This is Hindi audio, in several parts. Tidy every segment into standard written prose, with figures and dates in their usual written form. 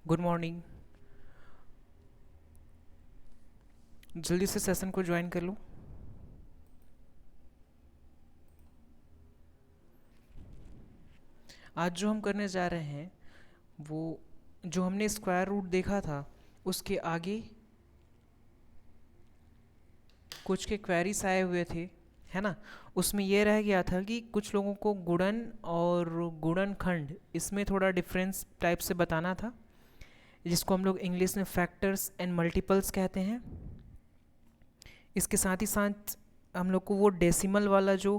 Good morning. जल्दी से सेशन को ज्वाइन कर लो। आज जो हम करने जा रहे हैं वो जो हमने स्क्वायर रूट देखा था उसके आगे कुछ के क्वेरीज आए हुए थे, है ना। उसमें ये रह गया था कि कुछ लोगों को गुणन और गुणनखंड इसमें थोड़ा डिफरेंस टाइप से बताना था, जिसको हम लोग इंग्लिश में फैक्टर्स एंड मल्टीपल्स कहते हैं। इसके साथ ही साथ हम लोग को वो डेसिमल वाला जो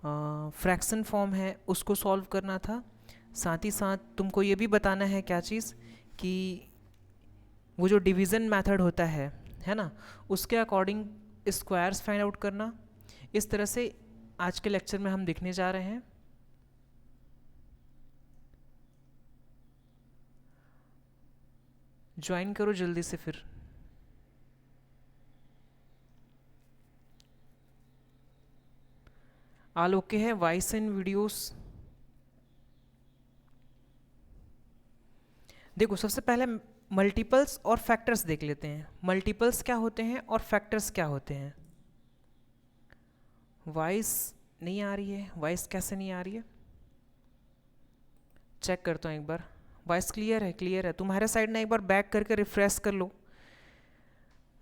फ्रैक्शन फॉर्म है उसको सॉल्व करना था। साथ ही साथ तुमको ये भी बताना है क्या चीज़ कि वो जो डिवीज़न मेथड होता है ना, उसके अकॉर्डिंग स्क्वायर्स फाइंड आउट करना। इस तरह से आज के लेक्चर में हम देखने जा रहे हैं। ज्वाइन करो जल्दी से फिर। ऑल ओके है, वॉइस एंड वीडियोस। देखो सबसे पहले मल्टीपल्स और फैक्टर्स देख लेते हैं। मल्टीपल्स क्या होते हैं और फैक्टर्स क्या होते हैं। वॉइस नहीं आ रही है, वॉइस कैसे नहीं आ रही है, चेक करता हूँ एक बार। वॉइस क्लियर है, क्लियर है। तुम्हारे साइड ना एक बार बैक करके रिफ्रेश कर लो,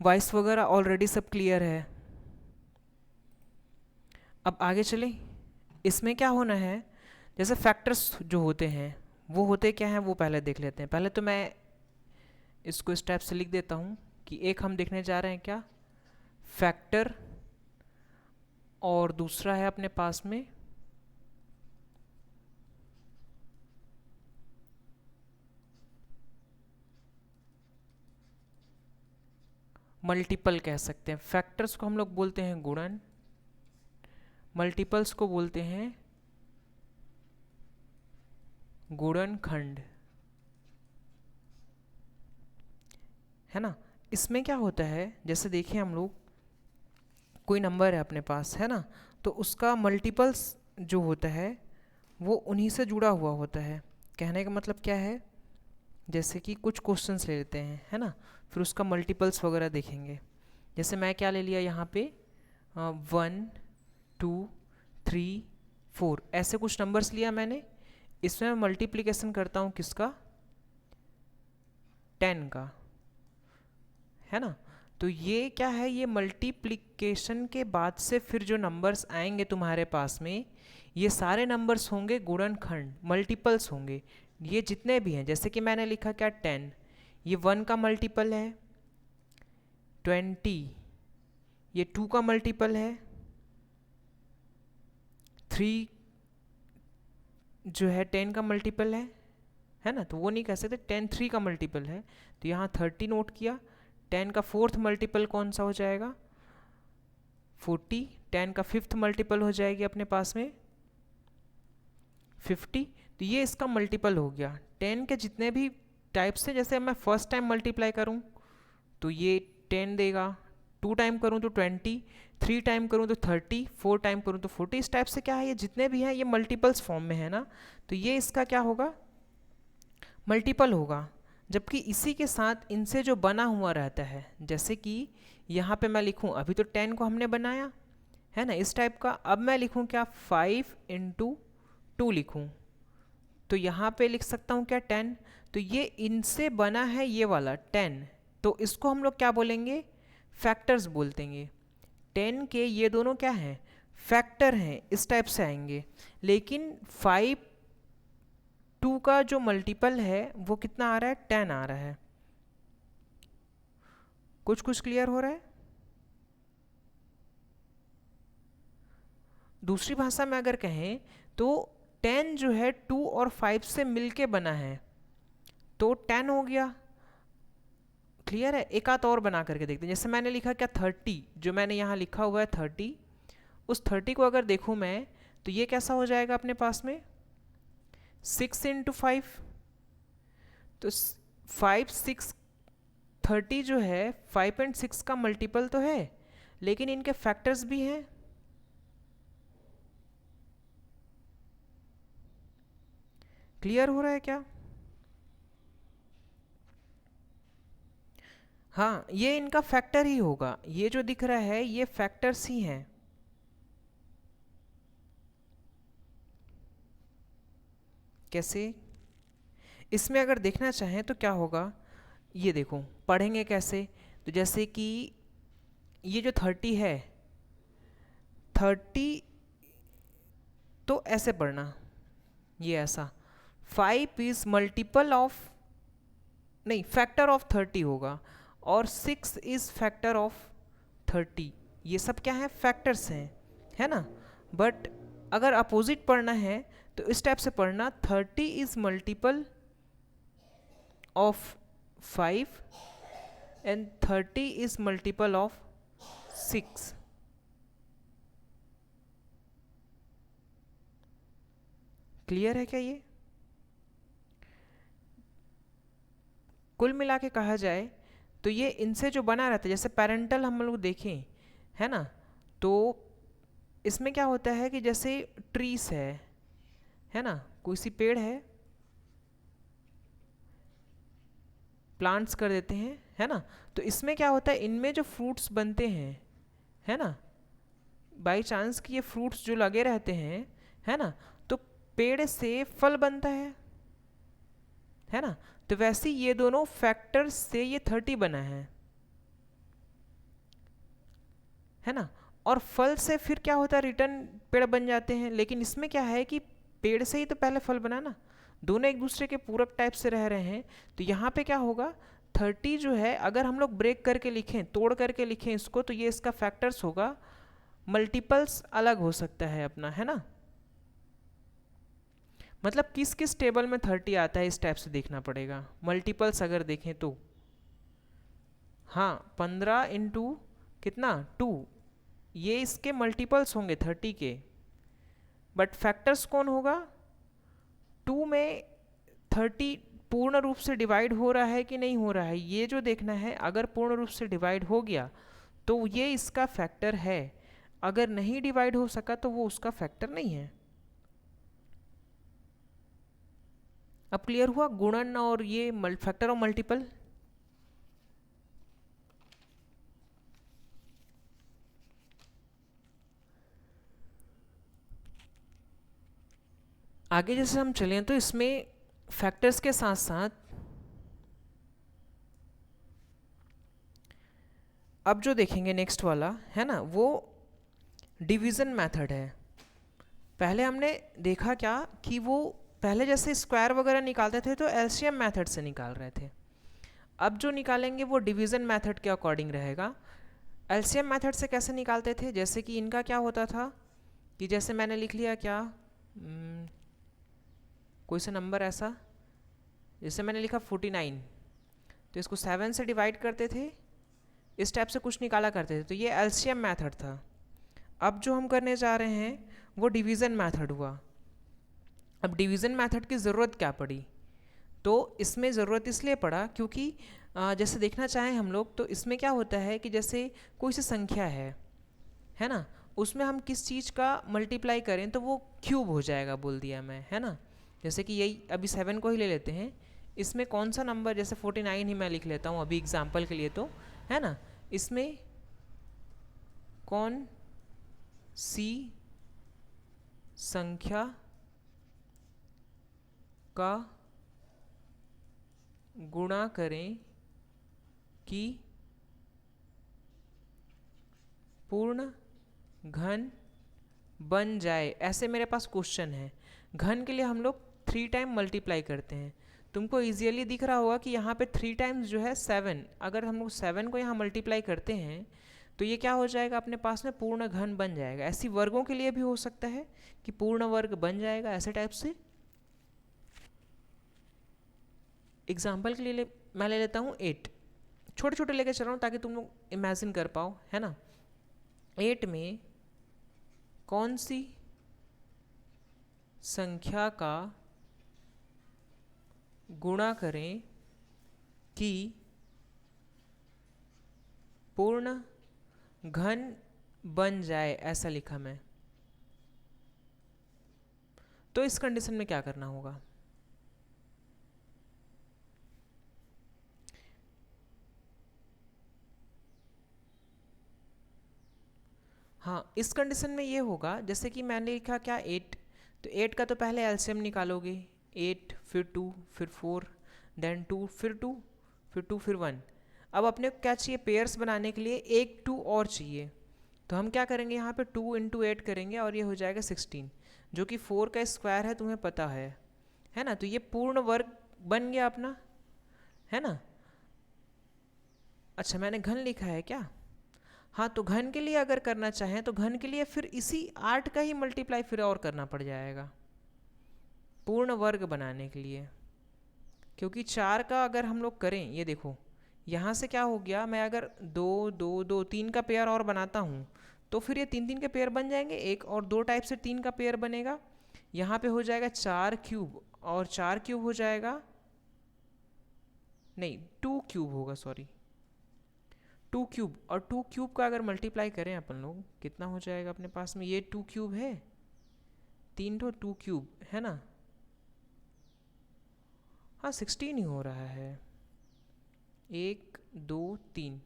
वॉइस वगैरह ऑलरेडी सब क्लियर है। अब आगे चलें। इसमें क्या होना है, जैसे फैक्टर्स जो होते हैं वो होते क्या हैं वो पहले देख लेते हैं। पहले तो मैं इसको इस टाइप से लिख देता हूँ कि एक हम देखने जा रहे हैं क्या, फैक्टर, और दूसरा है अपने पास में मल्टीपल कह सकते हैं। फैक्टर्स को हम लोग बोलते हैं गुणन, मल्टीपल्स को बोलते हैं गुणनखंड, है ना। इसमें क्या होता है, जैसे देखिए हम लोग कोई नंबर है अपने पास, है ना, तो उसका मल्टीपल्स जो होता है वो उन्हीं से जुड़ा हुआ होता है। कहने का मतलब क्या है, जैसे कि कुछ क्वेश्चंस ले लेते हैं, है ना, फिर उसका मल्टीपल्स वगैरह देखेंगे। जैसे मैं क्या ले लिया यहाँ पे, 1 2 3 4 ऐसे कुछ नंबर्स लिया मैंने। इसमें मैं मल्टीप्लिकेशन करता हूँ किसका, 10 का, है ना। तो ये क्या है, ये मल्टीप्लिकेशन के बाद से फिर जो नंबर्स आएंगे तुम्हारे पास में, ये सारे नंबर्स होंगे गुणनखंड, मल्टीपल्स होंगे। ये जितने भी हैं, जैसे कि मैंने लिखा क्या 10, ये 1 का मल्टीपल है। 20 ये 2 का मल्टीपल है। 3 जो है 10 का मल्टीपल है ना, तो वो नहीं कह सकते 10 3 का मल्टीपल है। तो यहाँ 30 नोट किया। 10 का फोर्थ मल्टीपल कौन सा हो जाएगा, 40। 10 का फिफ्थ मल्टीपल हो जाएगी अपने पास में 50। तो ये इसका मल्टीपल हो गया। 10 के जितने भी टाइप्स हैं, जैसे मैं फर्स्ट टाइम मल्टीप्लाई करूँ तो ये 10 देगा, 2 टाइम करूँ तो 20, 3 टाइम करूँ तो 30, 4 टाइम करूँ तो 40। इस टाइप से क्या है, ये जितने भी हैं ये मल्टीपल्स फॉर्म में है ना, तो ये इसका क्या होगा, मल्टीपल होगा। जबकि इसी के साथ इनसे जो बना हुआ रहता है, जैसे कि यहाँ पे मैं लिखूँ, अभी तो 10 को हमने बनाया है ना इस टाइप का। अब मैं लिखूँ क्या, 5 × 2 लिखूँ, तो यहाँ पे लिख सकता हूँ क्या 10। तो ये इनसे बना है ये वाला 10, तो इसको हम लोग क्या बोलेंगे, फैक्टर्स बोलतेंगे। 10 के ये दोनों क्या हैं, फैक्टर हैं, इस टाइप से आएंगे। लेकिन 2 का जो मल्टीपल है वो कितना आ रहा है, 10 आ रहा है। कुछ कुछ क्लियर हो रहा है। दूसरी भाषा में अगर कहें तो 10 जो है 2 और 5 से मिलके बना है, तो 10 हो गया। क्लियर है। एक आध और बना करके देखते हैं। जैसे मैंने लिखा क्या 30, जो मैंने यहाँ लिखा हुआ है 30, उस 30 को अगर देखूँ मैं तो ये कैसा हो जाएगा अपने पास में, 6 × 5। तो 5 6 30 जो है 5 एंड 6 का मल्टीपल तो है, लेकिन इनके फैक्टर्स भी हैं। क्लियर हो रहा है क्या। हाँ, ये इनका फैक्टर ही होगा, ये जो दिख रहा है ये फैक्टर्स ही हैं। कैसे? इसमें अगर देखना चाहें तो क्या होगा, ये देखो पढ़ेंगे कैसे। तो जैसे कि ये जो 30 है, 30 तो ऐसे पढ़ना, ये ऐसा 5 इज मल्टीपल ऑफ, नहीं फैक्टर ऑफ 30 होगा, और 6 इज फैक्टर ऑफ 30। ये सब क्या है, फैक्टर्स हैं, है ना। बट अगर अपोजिट पढ़ना है तो इस टाइप से पढ़ना, 30 is multiple of 5 and 30 is multiple of 6। Clear है क्या ये? कुल मिला के कहा जाए तो ये इनसे जो बना रहता है, जैसे पेरेंटल हम लोग देखें, है ना, तो इसमें क्या होता है कि जैसे ट्रीस है ना, कोई सी पेड़ है, प्लांट्स कर देते हैं, है ना, तो इसमें क्या होता है, इनमें जो फ्रूट्स बनते हैं, है ना, बाई चांस कि ये फ्रूट्स जो लगे रहते हैं, है ना, तो पेड़ से फल बनता है ना। तो वैसे ये दोनों फैक्टर्स से ये 30 बना है ना। और फल से फिर क्या होता है, रिटर्न पेड़ बन जाते हैं। लेकिन इसमें क्या है कि पेड़ से ही तो पहले फल बना ना, दोनों एक दूसरे के पूरक टाइप से रह रहे हैं। तो यहाँ पे क्या होगा, 30 जो है अगर हम लोग ब्रेक करके लिखें, तोड़ करके लिखें इसको, तो ये इसका फैक्टर्स होगा, मल्टीपल्स अलग हो सकता है अपना, है ना। मतलब किस किस टेबल में 30 आता है इस टाइप से देखना पड़ेगा। मल्टीपल्स अगर देखें तो हाँ, 15 इंटू कितना 2, ये इसके मल्टीपल्स होंगे 30 के। बट फैक्टर्स कौन होगा, 2 में 30 पूर्ण रूप से डिवाइड हो रहा है कि नहीं हो रहा है, ये जो देखना है। अगर पूर्ण रूप से डिवाइड हो गया तो ये इसका फैक्टर है, अगर नहीं डिवाइड हो सका तो वो उसका फैक्टर नहीं है। अब क्लियर हुआ गुणन और ये फैक्टर और मल्टीपल। आगे जैसे हम चलें तो इसमें फैक्टर्स के साथ साथ अब जो देखेंगे नेक्स्ट वाला, है ना, वो डिवीज़न मेथड है। पहले हमने देखा क्या कि वो पहले जैसे स्क्वायर वगैरह निकालते थे तो एलसीएम मेथड से निकाल रहे थे। अब जो निकालेंगे वो डिवीज़न मेथड के अकॉर्डिंग रहेगा। एलसीएम मेथड से कैसे निकालते थे, जैसे कि इनका क्या होता था कि जैसे मैंने लिख लिया क्या, कोई सा नंबर ऐसा, जैसे मैंने लिखा 49, तो इसको 7 से डिवाइड करते थे, इस टाइप से कुछ निकाला करते थे। तो ये एलसीएम मेथड था। अब जो हम करने जा रहे हैं वो डिवीज़न मेथड हुआ। अब डिवीज़न मेथड की ज़रूरत क्या पड़ी, तो इसमें ज़रूरत इसलिए पड़ा क्योंकि जैसे देखना चाहें हम लोग तो इसमें क्या होता है कि जैसे कोई सी संख्या है ना, उसमें हम किस चीज़ का मल्टीप्लाई करें तो वो क्यूब हो जाएगा, बोल दिया मैं, है ना। जैसे कि यही अभी 7 को ही ले लेते हैं, इसमें कौन सा नंबर, जैसे 49 ही मैं लिख लेता हूँ अभी एग्जाम्पल के लिए, तो है ना, इसमें कौन सी संख्या का गुणा करें कि पूर्ण घन बन जाए, ऐसे मेरे पास क्वेश्चन है। घन के लिए हम लोग 3 टाइम मल्टीप्लाई करते हैं। तुमको इजीली दिख रहा होगा कि यहाँ पे 3 टाइम्स जो है 7, अगर हम लोग 7 को यहाँ मल्टीप्लाई करते हैं तो ये क्या हो जाएगा अपने पास में, पूर्ण घन बन जाएगा। ऐसी वर्गों के लिए भी हो सकता है कि पूर्ण वर्ग बन जाएगा, ऐसे टाइप से। एग्जाम्पल के लिए मैं ले लेता हूँ 8, छोटे छोटे लेके चल रहा हूँ ताकि तुम लोग इमेजिन कर पाओ, है ना। 8 में कौन सी संख्या का गुणा करें कि पूर्ण घन बन जाए, ऐसा लिखा मैं। तो इस कंडीशन में क्या करना होगा, हाँ, इस कंडीशन में ये होगा जैसे कि मैंने लिखा क्या 8, तो 8 का तो पहले एलसीएम निकालोगे, 8 फिर 2 फिर 4 देन 2 फिर 2 फिर 2 फिर 1। अब अपने को क्या चाहिए, पेयर्स बनाने के लिए एक 2 और चाहिए, तो हम क्या करेंगे यहाँ पे 2 इंटू 8 करेंगे और ये हो जाएगा 16, जो कि 4 का स्क्वायर है, तुम्हें पता है ना। तो ये पूर्ण वर्ग बन गया अपना, है ना। अच्छा, मैंने घन लिखा है क्या? हाँ, तो घन के लिए अगर करना चाहें तो घन के लिए फिर इसी 8 का ही मल्टीप्लाई फिर और करना पड़ जाएगा पूर्ण वर्ग बनाने के लिए, क्योंकि 4 का अगर हम लोग करें, ये देखो यहाँ से क्या हो गया, मैं अगर 2 2 2 3 का पेयर और बनाता हूँ तो फिर ये 3 3 के पेयर बन जाएंगे, एक और 2 टाइप से 3 का पेयर बनेगा। यहाँ पे हो जाएगा 4 क्यूब और 4 क्यूब हो जाएगा, नहीं 2 क्यूब होगा, सॉरी 2 क्यूब, और 2 क्यूब का अगर मल्टीप्लाई करें अपन लोग कितना हो जाएगा अपने पास में, ये 2 क्यूब है, 3 तो 2 क्यूब है ना। हाँ 16 ही हो रहा है, 1 2 3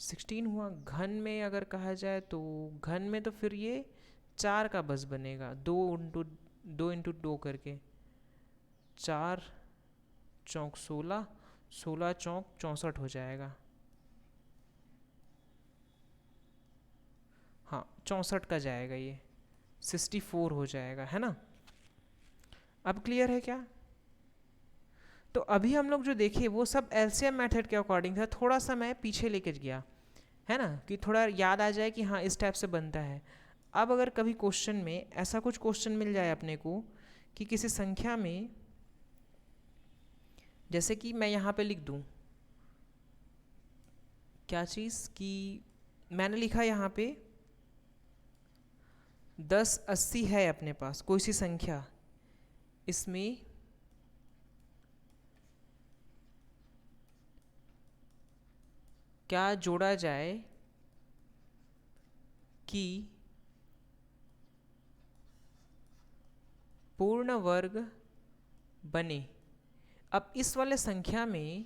16 हुआ। घन में अगर कहा जाए तो घन में तो फिर ये 4 का बस बनेगा, 2 इंटू 2 करके, 4 चौक 16, 16 चौक 64 हो जाएगा। हाँ 64 का जाएगा, ये 64 हो जाएगा, है ना। अब क्लियर है क्या? तो अभी हम लोग जो देखे वो सब एलसीएम मेथड के अकॉर्डिंग था, थोड़ा सा मैं पीछे लेके गया, है ना, कि थोड़ा याद आ जाए कि हाँ इस टाइप से बनता है। अब अगर कभी क्वेश्चन में ऐसा कुछ क्वेश्चन मिल जाए अपने को कि किसी संख्या में, जैसे कि मैं यहाँ पे लिख दूँ क्या चीज़, कि मैंने लिखा यहाँ पे 1080 है अपने पास कोई सी संख्या, इसमें क्या जोड़ा जाए कि पूर्ण वर्ग बने। अब इस वाले संख्या में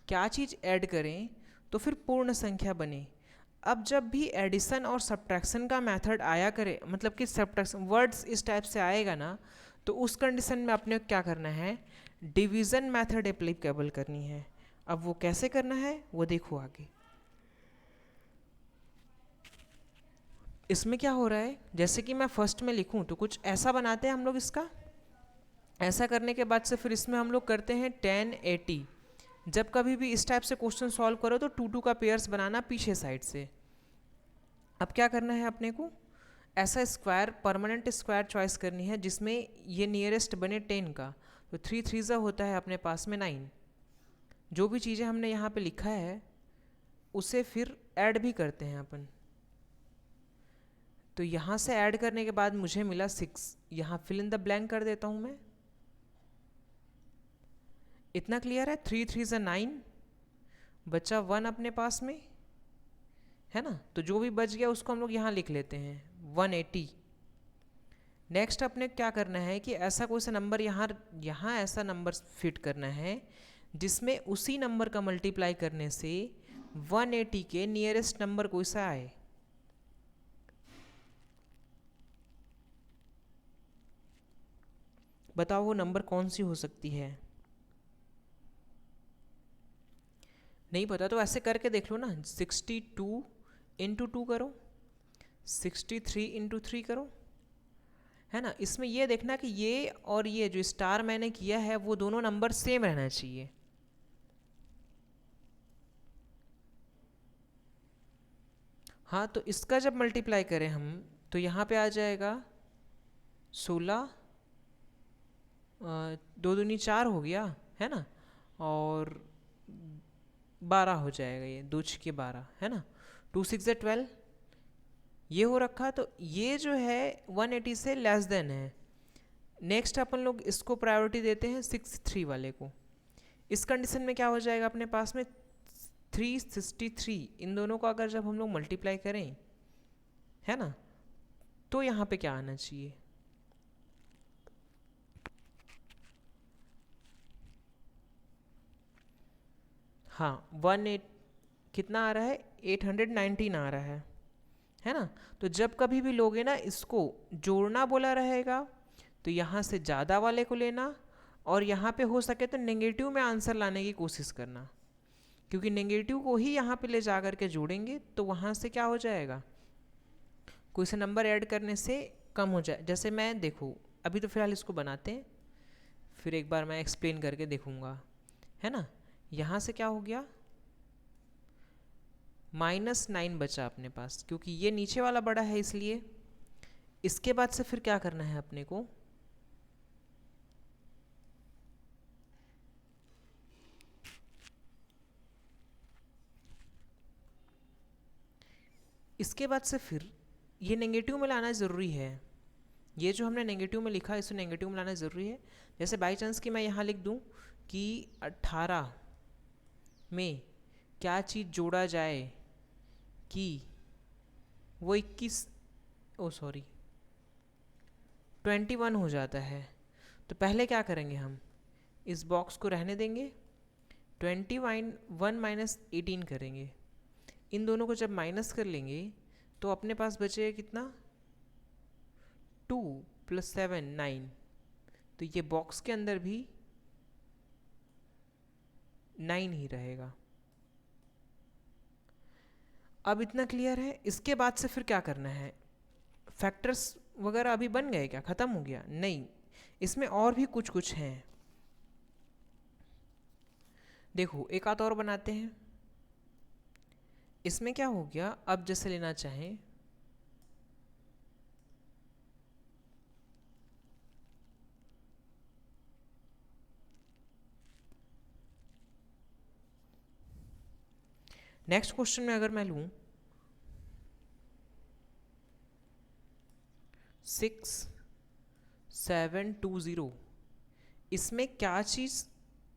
क्या चीज़ ऐड करें तो फिर पूर्ण संख्या बने। अब जब भी एडिशन और सब्ट्रैक्शन का मेथड आया करे, मतलब कि सब्ट्रैक्शन वर्ड्स इस टाइप से आएगा ना, तो उस कंडीशन में अपने को क्या करना है, डिवीज़न मेथड एप्लीकेबल करनी है। अब वो कैसे करना है वो देखो आगे। इसमें क्या हो रहा है, जैसे कि मैं फर्स्ट में लिखूं तो कुछ ऐसा बनाते हैं हम लोग इसका, ऐसा करने के बाद से फिर इसमें हम लोग करते हैं 1080। जब कभी भी इस टाइप से क्वेश्चन सॉल्व करो तो 2 2 का पेयर्स बनाना पीछे साइड से। अब क्या करना है अपने को, ऐसा स्क्वायर परमानेंट स्क्वायर चॉइस करनी है जिसमें ये नियरेस्ट बने 10 का, तो 3 3 होता है अपने पास में 9। जो भी चीज़ें हमने यहाँ पे लिखा है उसे फिर ऐड भी करते हैं अपन। तो यहाँ से ऐड करने के बाद मुझे मिला 6, यहाँ फिल इन द ब्लैंक कर देता हूँ मैं। इतना क्लियर है, 3 3 9, बचा 1 अपने पास में, है ना। तो जो भी बच गया उसको हम लोग यहाँ लिख लेते हैं 180। नेक्स्ट अपने क्या करना है कि ऐसा कोई सा नंबर यहाँ यहाँ ऐसा नंबर फिट करना है जिसमें उसी नंबर का मल्टीप्लाई करने से 180 के नियरेस्ट नंबर कोई सा आए। बताओ वो नंबर कौन सी हो सकती है? नहीं पता तो ऐसे करके देख लो ना, 62 इंटू 2 करो, 63 इंटू 3 करो, है ना। इसमें ये देखना कि ये और ये जो स्टार मैंने किया है वो दोनों नंबर सेम रहना चाहिए। हाँ तो इसका जब मल्टीप्लाई करें हम तो यहाँ पे आ जाएगा 16, 2 दूनी 4 हो गया, है ना, और 12 हो जाएगा, ये 2 6 12, है ना, 2 6 12 ये हो रखा। तो ये जो है 180 से लेस देन है। नेक्स्ट अपन लोग इसको प्रायोरिटी देते हैं 63 वाले को। इस कंडीशन में क्या हो जाएगा अपने पास में 363, इन दोनों को अगर जब हम लोग मल्टीप्लाई करें, है ना, तो यहाँ पे क्या आना चाहिए, हाँ 18 कितना आ रहा है, 819 आ रहा है, है ना। तो जब कभी भी लोगे ना इसको जोड़ना बोला रहेगा तो यहाँ से ज़्यादा वाले को लेना, और यहाँ पे हो सके तो नेगेटिव में आंसर लाने की कोशिश करना, क्योंकि नेगेटिव को ही यहाँ पे ले जा करके जोड़ेंगे तो वहाँ से क्या हो जाएगा, कोई सा नंबर ऐड करने से कम हो जाए। जैसे मैं देखो अभी तो फ़िलहाल इसको बनाते हैं, फिर एक बार मैं एक्सप्लेन करके देखूँगा, है ना। यहाँ से क्या हो गया, -9 बचा अपने पास, क्योंकि ये नीचे वाला बड़ा है इसलिए। इसके बाद से फिर क्या करना है अपने को, इसके बाद से फिर ये नेगेटिव में लाना ज़रूरी है। ये जो हमने नेगेटिव में लिखा है इसे नेगेटिव में लाना ज़रूरी है। जैसे बाई चांस कि मैं यहाँ लिख दूँ कि 18 में क्या चीज़ जोड़ा जाए कि वो 21, ओ सॉरी 21 हो जाता है। तो पहले क्या करेंगे, हम इस बॉक्स को रहने देंगे, 21 माइनस 18 करेंगे। इन दोनों को जब माइनस कर लेंगे तो अपने पास बचेगा कितना, 2 + 7 9। तो ये बॉक्स के अंदर भी 9 ही रहेगा। अब इतना क्लियर है। इसके बाद से फिर क्या करना है, फैक्टर्स वगैरह अभी बन गए क्या, ख़त्म हो गया, नहीं, इसमें और भी कुछ कुछ हैं। देखो एक आध और बनाते हैं। इसमें क्या हो गया, अब जैसे लेना चाहें नेक्स्ट क्वेश्चन में अगर मैं लूँ 6720, इसमें क्या चीज़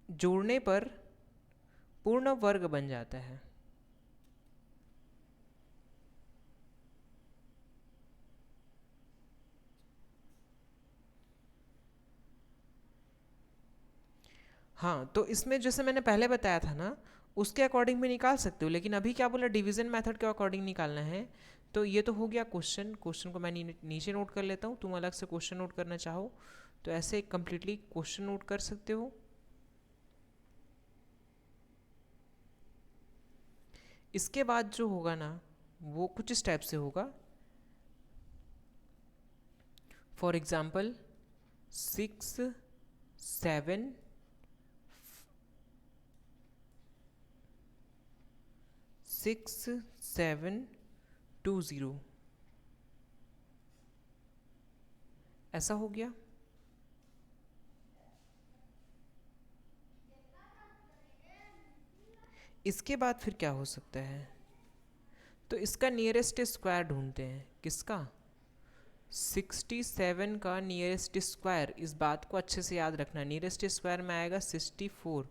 जोड़ने पर पूर्ण वर्ग बन जाता है। हाँ तो इसमें जैसे मैंने पहले बताया था ना, उसके अकॉर्डिंग भी निकाल सकते हो, लेकिन अभी क्या बोला, डिवीजन मेथड के अकॉर्डिंग निकालना है। तो ये तो हो गया क्वेश्चन। क्वेश्चन को मैं नीचे नोट कर लेता हूँ, तुम अलग से क्वेश्चन नोट करना चाहो तो ऐसे कम्प्लीटली क्वेश्चन नोट कर सकते हो। इसके बाद जो होगा ना वो कुछ इस टाइप से होगा। फॉर एग्जाम्पल 6720 ऐसा हो गया। इसके बाद फिर क्या हो सकता है, तो इसका नियरेस्ट स्क्वायर ढूंढते हैं। किसका, 67 का नियरेस्ट स्क्वायर। इस बात को अच्छे से याद रखना, नियरेस्ट स्क्वायर में आएगा 64,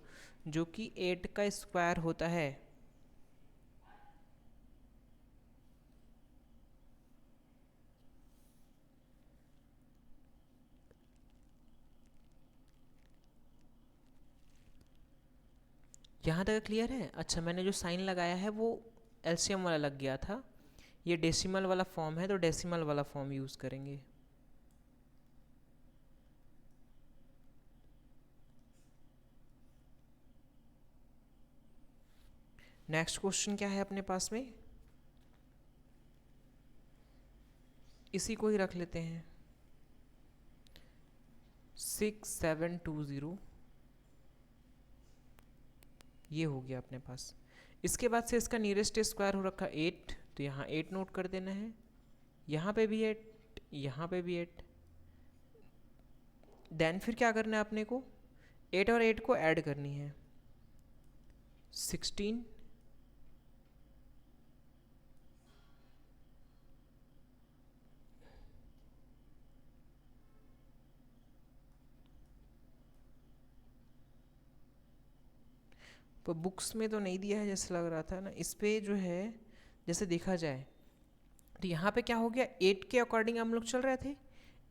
जो कि 8 का स्क्वायर होता है। यहाँ तक क्लियर है। अच्छा मैंने जो साइन लगाया है वो एलसीएम वाला लग गया था, ये डेसिमल वाला फॉर्म है तो डेसिमल वाला फॉर्म यूज़ करेंगे। नेक्स्ट क्वेश्चन क्या है अपने पास में, इसी को ही रख लेते हैं 6720, ये हो गया अपने पास। इसके बाद से इसका नियरेस्ट स्क्वायर हो रखा 8, तो यहाँ 8 नोट कर देना है, यहाँ पे भी 8, यहाँ पे भी 8। देन फिर क्या करना है अपने को, 8 और 8 को ऐड करनी है, 16। पर बुक्स में तो नहीं दिया है जैसे लग रहा था ना, इस पे जो है जैसे देखा जाए तो यहाँ पे क्या हो गया, 8 के अकॉर्डिंग हम लोग चल रहे थे,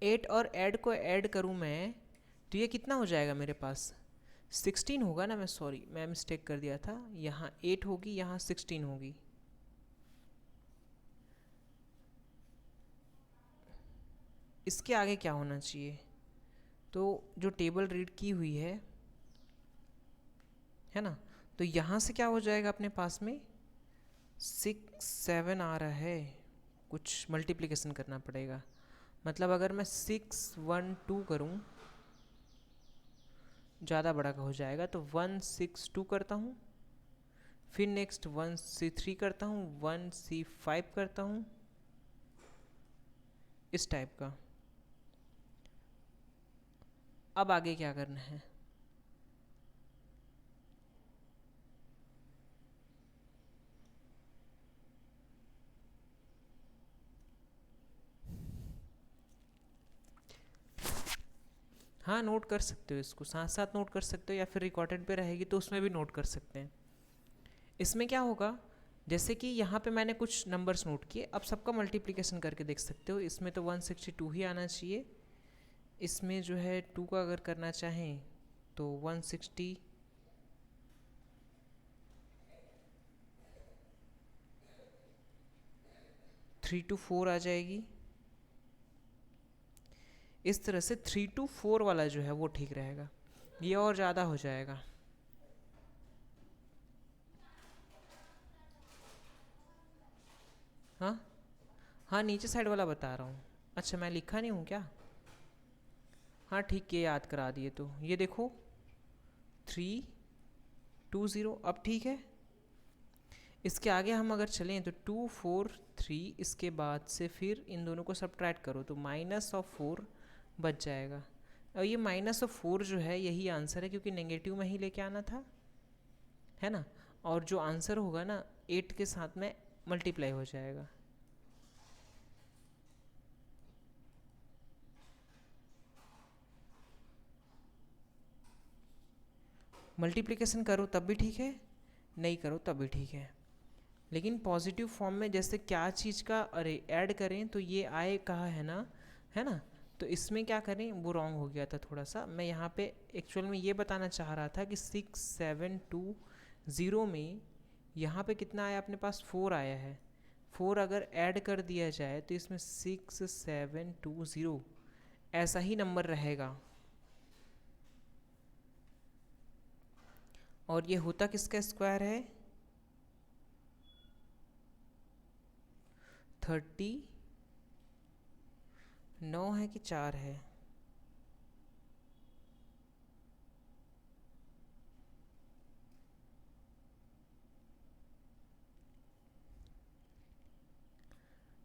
8 और ऐड को ऐड करूँ मैं तो ये कितना हो जाएगा मेरे पास, 16 होगा ना। मैं सॉरी मैं मिस्टेक कर दिया था, यहाँ 8 होगी यहाँ 16 होगी। इसके आगे क्या होना चाहिए? तो जो टेबल रीड की हुई है ना, तो यहाँ से क्या हो जाएगा अपने पास में 6 7 आ रहा है, कुछ मल्टीप्लिकेशन करना पड़ेगा। मतलब अगर मैं 6 1 2 करूँ, ज़्यादा बड़ा का हो जाएगा, तो 1 6 2 करता हूँ, फिर नेक्स्ट 1 C 3 करता हूँ, 1 C 5 करता हूँ, इस टाइप का। अब आगे क्या करना है? हाँ, नोट कर सकते हो, इसको साथ साथ नोट कर सकते हो, या फिर रिकॉर्डेड पे रहेगी तो उसमें भी नोट कर सकते हैं। इसमें क्या होगा, जैसे कि यहाँ पे मैंने कुछ नंबर्स नोट किए, अब सबका मल्टीप्लिकेशन करके देख सकते हो। इसमें तो 162 ही आना चाहिए। इसमें जो है 2 का अगर करना चाहें तो 160, 3 to 4 आ जाएगी। इस तरह से 3 to 4 वाला जो है वो ठीक रहेगा, ये और ज़्यादा हो जाएगा। हाँ हाँ, नीचे साइड वाला बता रहा हूँ। अच्छा, मैं लिखा नहीं हूँ क्या? हाँ ठीक है, याद करा दिए। तो ये देखो 3 2 0, अब ठीक है। इसके आगे हम अगर चलें तो 2 4 3, इसके बाद से फिर इन दोनों को सब्ट्रैक्ट करो तो -4 बच जाएगा। और ये -4 जो है यही आंसर है, क्योंकि नेगेटिव में ही लेके आना था, है ना। और जो आंसर होगा ना 8 के साथ में मल्टीप्लाई हो जाएगा। मल्टीप्लिकेशन करो तब भी ठीक है, नहीं करो तब भी ठीक है, लेकिन पॉजिटिव फॉर्म में जैसे क्या चीज़ का अरे ऐड करें तो ये आए कहा है ना, है ना। तो इसमें क्या करें, वो रॉन्ग हो गया था थोड़ा सा। मैं यहाँ पे एक्चुअल में ये बताना चाह रहा था कि 6 7 2 0 में यहाँ पे कितना आया अपने पास, 4 आया है। 4 अगर ऐड कर दिया जाए तो इसमें 6 7 2 0 ऐसा ही नंबर रहेगा। और ये होता किसका स्क्वायर है? 39 है कि 4 है?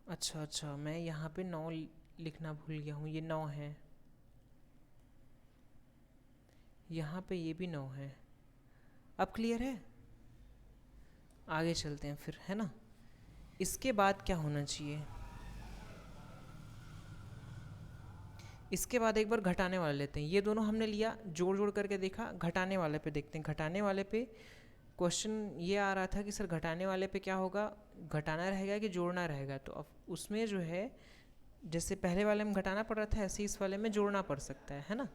अच्छा अच्छा, मैं यहाँ पे 9 लिखना भूल गया हूँ, ये 9 है। यहाँ पे ये भी 9 है। अब क्लियर है? आगे चलते हैं फिर, है ना। इसके बाद क्या होना चाहिए? इसके बाद एक बार घटाने वाला लेते हैं। ये दोनों हमने लिया, जोड़ जोड़ करके देखा। घटाने वाले पे देखते हैं। घटाने वाले पे क्वेश्चन ये आ रहा था कि सर घटाने वाले पे क्या होगा, घटाना रहेगा कि जोड़ना रहेगा। तो अब उसमें जो है, जैसे पहले वाले में घटाना पड़ रहा था, ऐसे इस वाले में जोड़ना पड़ सकता है ना।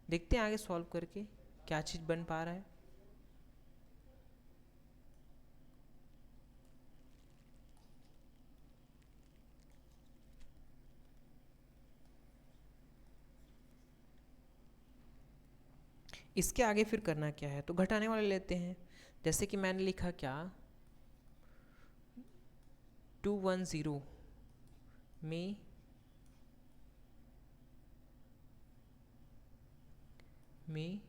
देखते हैं आगे सॉल्व करके क्या चीज़ बन पा रहा है। इसके आगे फिर करना क्या है, तो घटाने वाले लेते हैं। जैसे कि मैंने लिखा क्या, 2 1 0 में में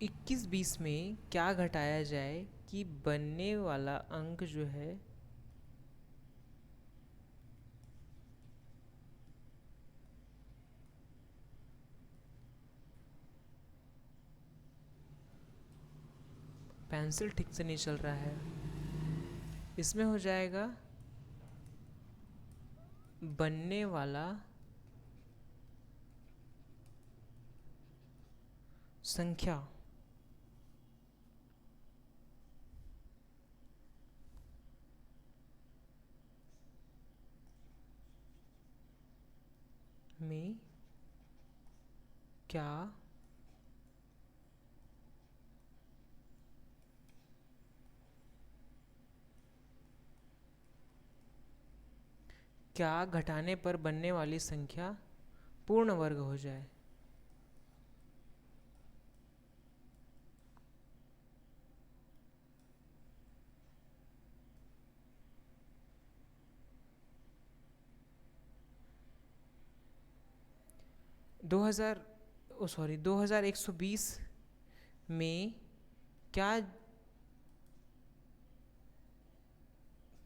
21 20 में क्या घटाया जाए कि बनने वाला अंक जो है पेंसिल ठीक से नहीं चल रहा है, इसमें हो जाएगा बनने वाला संख्या में क्या क्या घटाने पर बनने वाली संख्या पूर्ण वर्ग हो जाए। दो हजार 2120 में क्या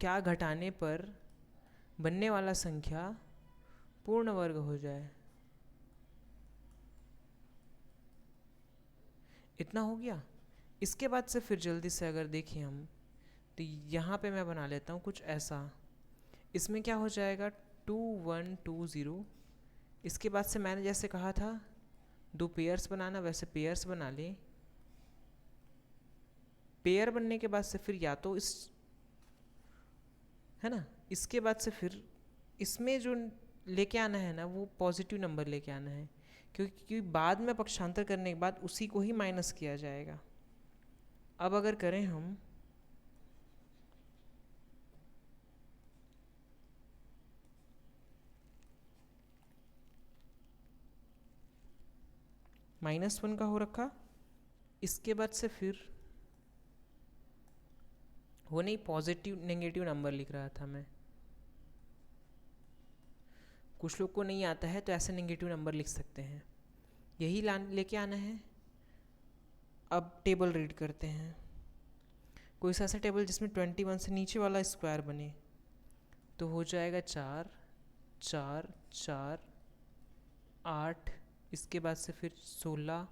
क्या घटाने पर बनने वाला संख्या पूर्ण वर्ग हो जाए। इतना हो गया। इसके बाद से फिर जल्दी से अगर देखें हम, तो यहाँ पे मैं बना लेता हूँ कुछ ऐसा। इसमें क्या हो जाएगा, 2120। इसके बाद से मैंने जैसे कहा था दो पेयर्स बनाना, वैसे पेयर्स बना ले। पेयर बनने के बाद से फिर या तो इस, है ना, इसके बाद से फिर इसमें जो लेके आना है ना वो पॉजिटिव नंबर लेके आना है, क्योंकि बाद में पक्षांतर करने के बाद उसी को ही माइनस किया जाएगा। अब अगर करें हम -1 का हो रखा, इसके बाद से फिर वो नहीं, पॉजिटिव नेगेटिव नंबर लिख रहा था मैं। कुछ लोग को नहीं आता है तो ऐसे नेगेटिव नंबर लिख सकते हैं, यही लेके आना है। अब टेबल रीड करते हैं, कोई सा ऐसा टेबल जिसमें 21 से नीचे वाला स्क्वायर बने, तो हो जाएगा 4 4 4 8, इसके बाद से फिर 16,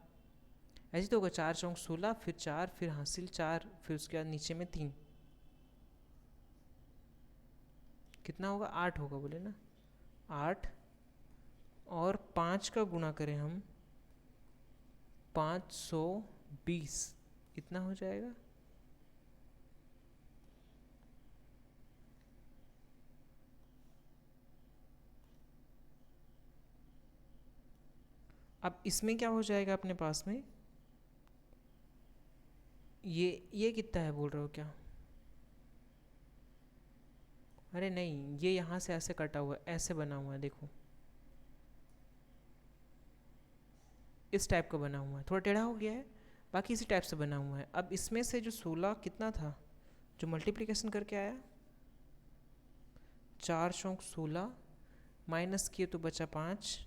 ऐसे तो होगा 4 चौक 16, फिर 4, फिर हासिल 4, फिर उसके बाद नीचे में 3, कितना होगा, 8 होगा, बोले ना 8। और 5 का गुणा करें हम, 520, इतना हो जाएगा। अब इसमें क्या हो जाएगा अपने पास में, ये कितना है बोल रहे हो क्या? अरे नहीं, ये यहाँ से ऐसे कटा हुआ है, ऐसे बना हुआ है, देखो इस टाइप का बना हुआ है, थोड़ा टेढ़ा हो गया है, बाकी इसी टाइप से बना हुआ है। अब इसमें से जो 16 कितना था जो मल्टीप्लिकेशन करके आया, 4 चौक 16, माइनस किए तो बचा 5,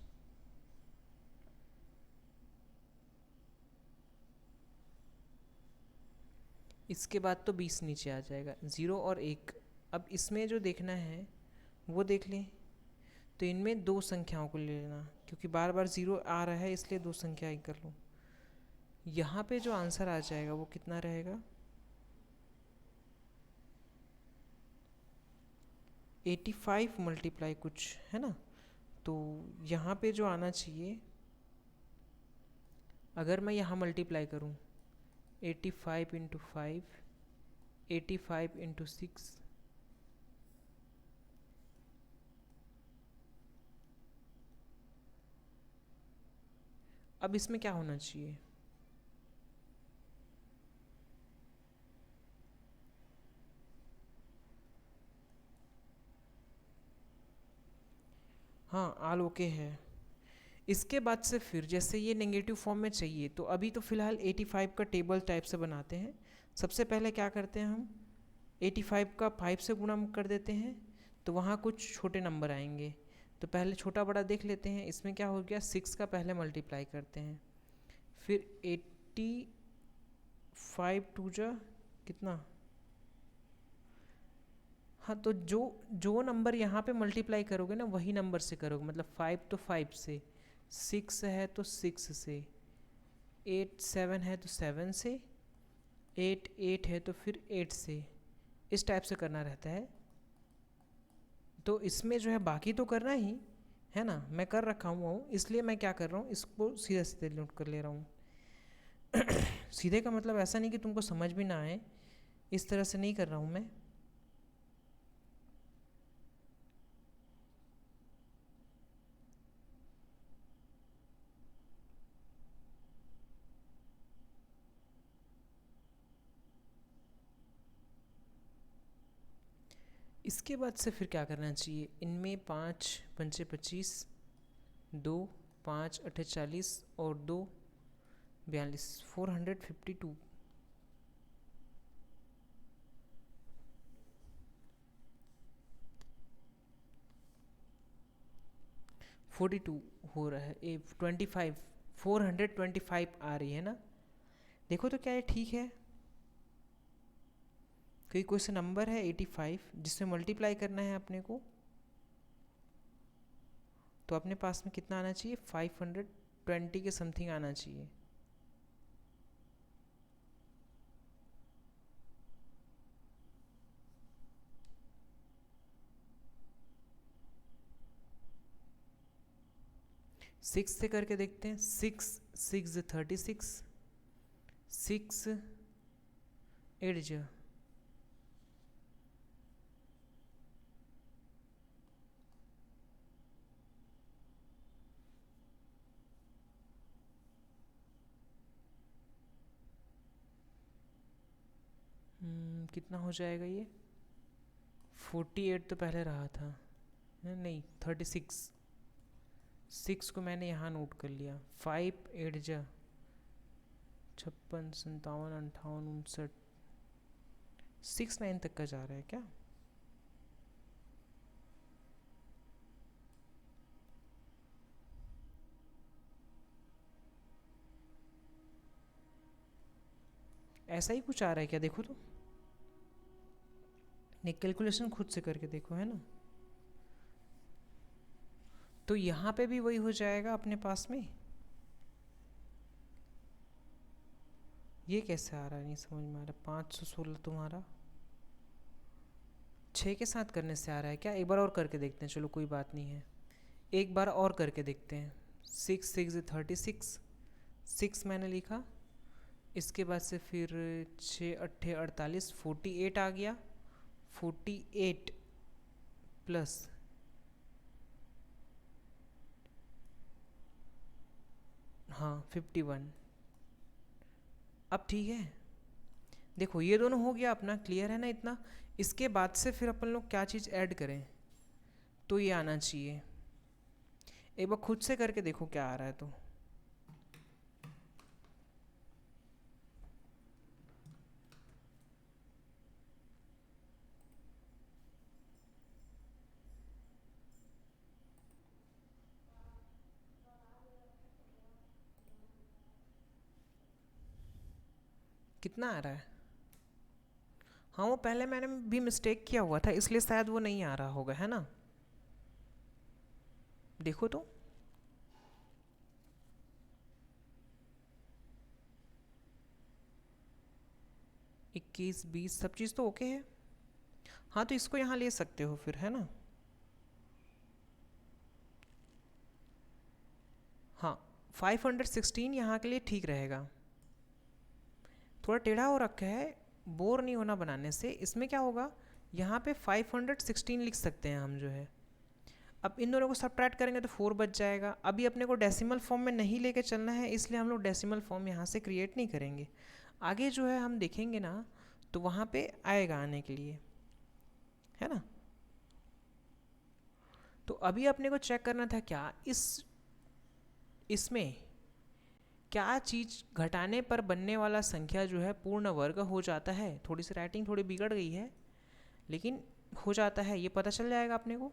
इसके बाद तो 20 नीचे आ जाएगा, 0 और 1। अब इसमें जो देखना है वो देख लें, तो इनमें दो संख्याओं को ले लेना, क्योंकि बार बार 0 आ रहा है इसलिए दो संख्या ही कर लो। यहाँ पे जो आंसर आ जाएगा वो कितना रहेगा, 85 मल्टीप्लाई कुछ, है ना। तो यहाँ पे जो आना चाहिए, अगर मैं यहाँ मल्टीप्लाई करूँ, 85 इंटू 5, 85 इंटू 6, अब इसमें क्या होना चाहिए, हाँ आल ओके है। इसके बाद से फिर जैसे ये नेगेटिव फॉर्म में चाहिए, तो अभी तो फ़िलहाल 85 का टेबल टाइप से बनाते हैं। सबसे पहले क्या करते हैं हम, 85 का 5 से गुणा कर देते हैं, तो वहाँ कुछ छोटे नंबर आएंगे, तो पहले छोटा बड़ा देख लेते हैं। इसमें क्या हो गया, 6 का पहले मल्टीप्लाई करते हैं, फिर 85 टू जा कितना, हाँ तो जो जो नंबर यहाँ पे मल्टीप्लाई करोगे ना वही नंबर से करोगे, मतलब 5 तो 5 से, 6 है तो 6 से, 8 7 है तो 7 से, 8 8 है तो फिर 8 से, इस टाइप से करना रहता है। तो इसमें जो है बाकी तो करना ही है ना, मैं कर रखा हूँ, इसलिए मैं क्या कर रहा हूँ, इसको सीधे सीधे नोट कर ले रहा हूँ। सीधे का मतलब ऐसा नहीं कि तुमको समझ भी ना आए, इस तरह से नहीं कर रहा हूँ मैं। इसके बाद से फिर क्या करना चाहिए, इनमें 5 पंचे 25, 2 5 अठे 40 और 2 42, 452। 42 हो रहा है, ए 25, 425 आ रही है ना। देखो तो क्या ये ठीक है, कोई सा नंबर है 85 जिससे मल्टीप्लाई करना है अपने को, तो अपने पास में कितना आना चाहिए, 520 के समथिंग आना चाहिए। सिक्स से करके देखते हैं, 6 6 36, 6 8 जा, कितना हो जाएगा ये, 48 तो पहले रहा था, नहीं 36, 6 को मैंने यहाँ नोट कर लिया, 5 8 जा 56 57 58 59, 69 तक का जा रहा है क्या। ऐसा ही कुछ आ रहा है क्या, देखो तो, नहीं कैलकुलेशन खुद से करके देखो, है ना। तो यहाँ पे भी वही हो जाएगा अपने पास में, ये कैसे आ रहा है नहीं समझ में आ रहा, 516 तुम्हारा 6 के साथ करने से आ रहा है क्या, एक बार और करके देखते हैं, चलो कोई बात नहीं है, एक बार और करके देखते हैं। 6 6 36, 6 मैंने लिखा, इसके बाद से फिर 6 अट्ठे 48, 48 आ गया, 48 प्लस हाँ 51, अब ठीक है। देखो ये दोनों हो गया अपना, क्लियर है ना इतना। इसके बाद से फिर अपन लोग क्या चीज़ ऐड करें, तो ये आना चाहिए, एक बार खुद से करके देखो क्या आ रहा है, तो कितना आ रहा है। हाँ वो पहले मैंने भी मिस्टेक किया हुआ था, इसलिए शायद वो नहीं आ रहा होगा, है ना। देखो तो 21 20 सब चीज़ तो ओके है। हाँ तो इसको यहाँ ले सकते हो फिर, है ना। हाँ 516 यहाँ के लिए ठीक रहेगा, थोड़ा टेढ़ा हो रखा है, बोर नहीं होना बनाने से। इसमें क्या होगा, यहाँ पे 516 लिख सकते हैं हम जो है। अब इन दोनों को सब्ट्रैक्ट करेंगे तो 4 बच जाएगा। अभी अपने को डेसिमल फॉर्म में नहीं लेके चलना है, इसलिए हम लोग डेसिमल फॉर्म यहाँ से क्रिएट नहीं करेंगे। आगे जो है हम देखेंगे ना, तो वहाँ पे आएगा आने के लिए, है ना। तो अभी अपने को चेक करना था क्या, इसमें क्या चीज़ घटाने पर बनने वाला संख्या जो है पूर्ण वर्ग हो जाता है। थोड़ी सी राइटिंग थोड़ी बिगड़ गई है, लेकिन हो जाता है, ये पता चल जाएगा अपने को।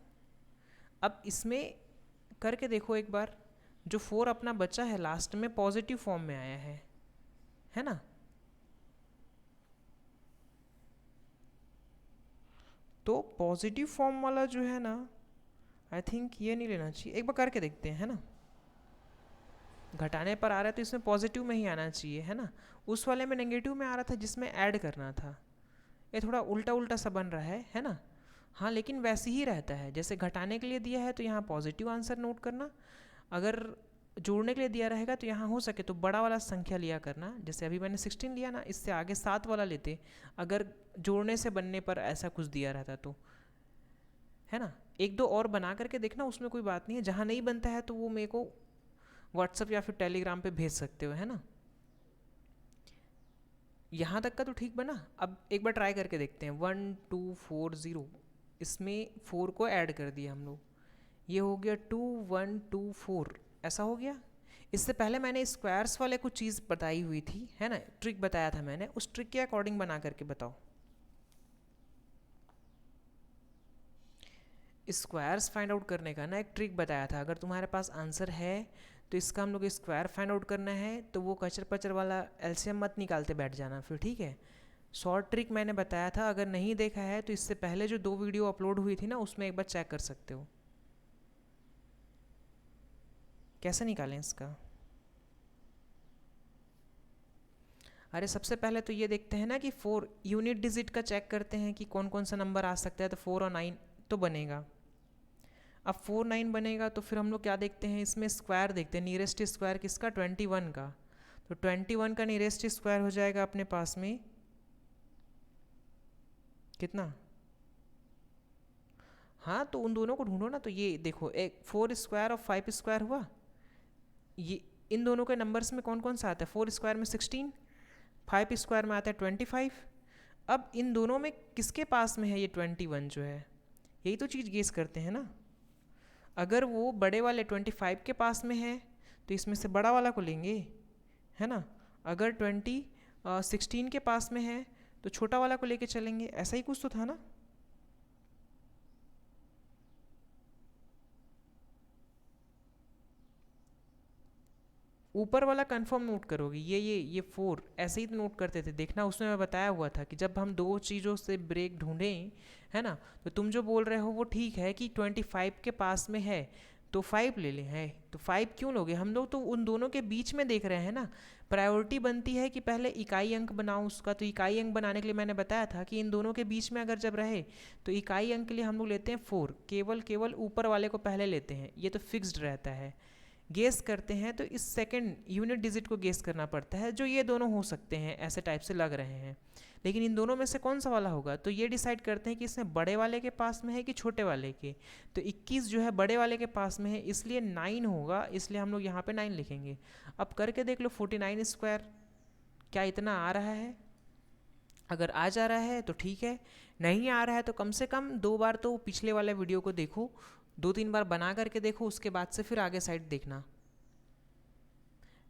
अब इसमें करके देखो एक बार, जो 4 अपना बचा है लास्ट में पॉजिटिव फॉर्म में आया है ना। तो पॉजिटिव फॉर्म वाला जो है ना, आई थिंक ये नहीं लेना चाहिए, एक बार करके देखते हैं, है ना। घटाने पर आ रहा है तो इसमें पॉजिटिव में ही आना चाहिए, है ना। उस वाले में नेगेटिव में आ रहा था जिसमें ऐड करना था, ये थोड़ा उल्टा उल्टा सा बन रहा है ना। हाँ लेकिन वैसे ही रहता है, जैसे घटाने के लिए दिया है तो यहाँ पॉजिटिव आंसर नोट करना, अगर जोड़ने के लिए दिया रहेगा तो यहाँ हो सके तो बड़ा वाला संख्या लिया करना। जैसे अभी मैंने 16 लिया ना, इससे आगे 7 वाला लेते अगर जोड़ने से बनने पर ऐसा कुछ दिया रहता तो, है ना। एक दो और बना करके देखना, उसमें कोई बात नहीं है। जहाँ नहीं बनता है तो वो मेरे को व्हाट्सअप या फिर टेलीग्राम पे भेज सकते हो, है ना। यहाँ तक का तो ठीक बना। अब एक बार ट्राई करके देखते हैं, 1 2 4 0 इसमें 4 को ऐड कर दिया हम लोग, ये हो गया 2 1 2 4, ऐसा हो गया। इससे पहले मैंने स्क्वायर्स वाले कुछ चीज़ बताई हुई थी, है ना, ट्रिक बताया था मैंने, उस ट्रिक के अकॉर्डिंग बना करके बताओ। स्क्वायर्स फाइंड आउट करने का ना एक ट्रिक बताया था, अगर तुम्हारे पास आंसर है तो इसका हम लोग स्क्वायर फाइंड आउट करना है, तो वो कचर पचर वाला एलसीएम मत निकालते बैठ जाना फिर, ठीक है। शॉर्ट ट्रिक मैंने बताया था, अगर नहीं देखा है तो इससे पहले जो 2 वीडियो अपलोड हुई थी ना, उसमें एक बार चेक कर सकते हो कैसे निकालें इसका। अरे सबसे पहले तो ये देखते हैं ना कि 4 यूनिट डिजिट का चेक करते हैं कि कौन कौन सा नंबर आ सकता है, तो 4 और 9 तो बनेगा। अब 4 9 बनेगा तो फिर हम लोग क्या देखते हैं, इसमें स्क्वायर देखते हैं, नियरेस्ट स्क्वायर किसका, 21 का। तो 21 का नियरेस्ट स्क्वायर हो जाएगा अपने पास में कितना, हाँ तो उन दोनों को ढूंढो ना, तो ये देखो एक 4 स्क्वायर और 5 स्क्वायर हुआ, ये इन दोनों के नंबर्स में कौन कौन सा आता है, 4 स्क्वायर में 16, 5 स्क्वायर में आता है 25। अब इन दोनों में किसके पास में है ये 21 जो है, यही तो चीज़ गेस करते हैं ना। अगर वो बड़े वाले 25 के पास में है तो इसमें से बड़ा वाला को लेंगे, है ना। अगर 16 के पास में है तो छोटा वाला को लेके चलेंगे, ऐसा ही कुछ तो था ना। ऊपर वाला कंफर्म नोट करोगे, ये 4 ऐसे ही नोट करते थे, देखना उसमें मैं बताया हुआ था कि जब हम 2 चीज़ों से ब्रेक ढूंढें, है ना, तो तुम जो बोल रहे हो वो ठीक है कि 25 के पास में है तो 5 ले लें, है तो 5 क्यों लोगे, हम लोग तो उन दोनों के बीच में देख रहे हैं ना। प्रायोरिटी बनती है कि पहले इकाई अंक बनाओ उसका, तो इकाई अंक बनाने के लिए मैंने बताया था कि इन दोनों के बीच में अगर जब रहे तो इकाई अंक के लिए हम लोग लेते हैं 4, केवल ऊपर वाले को पहले लेते हैं, ये तो फिक्स्ड रहता है। गेस करते हैं तो इस सेकंड यूनिट डिजिट को गेस करना पड़ता है, जो ये दोनों हो सकते हैं, ऐसे टाइप से लग रहे हैं, लेकिन इन दोनों में से कौन सा वाला होगा, तो ये डिसाइड करते हैं कि इसमें बड़े वाले के पास में है कि छोटे वाले के। तो 21 जो है बड़े वाले के पास में है, इसलिए 9 होगा, इसलिए हम लोग यहाँ पे 9 लिखेंगे। अब करके देख लो 49 स्क्वायर क्या इतना आ रहा है, अगर आ जा रहा है तो ठीक है, नहीं आ रहा है तो कम से कम 2 बार तो पिछले वाले वीडियो को देखो, 2 3 बार बना करके देखो, उसके बाद से फिर आगे साइड देखना।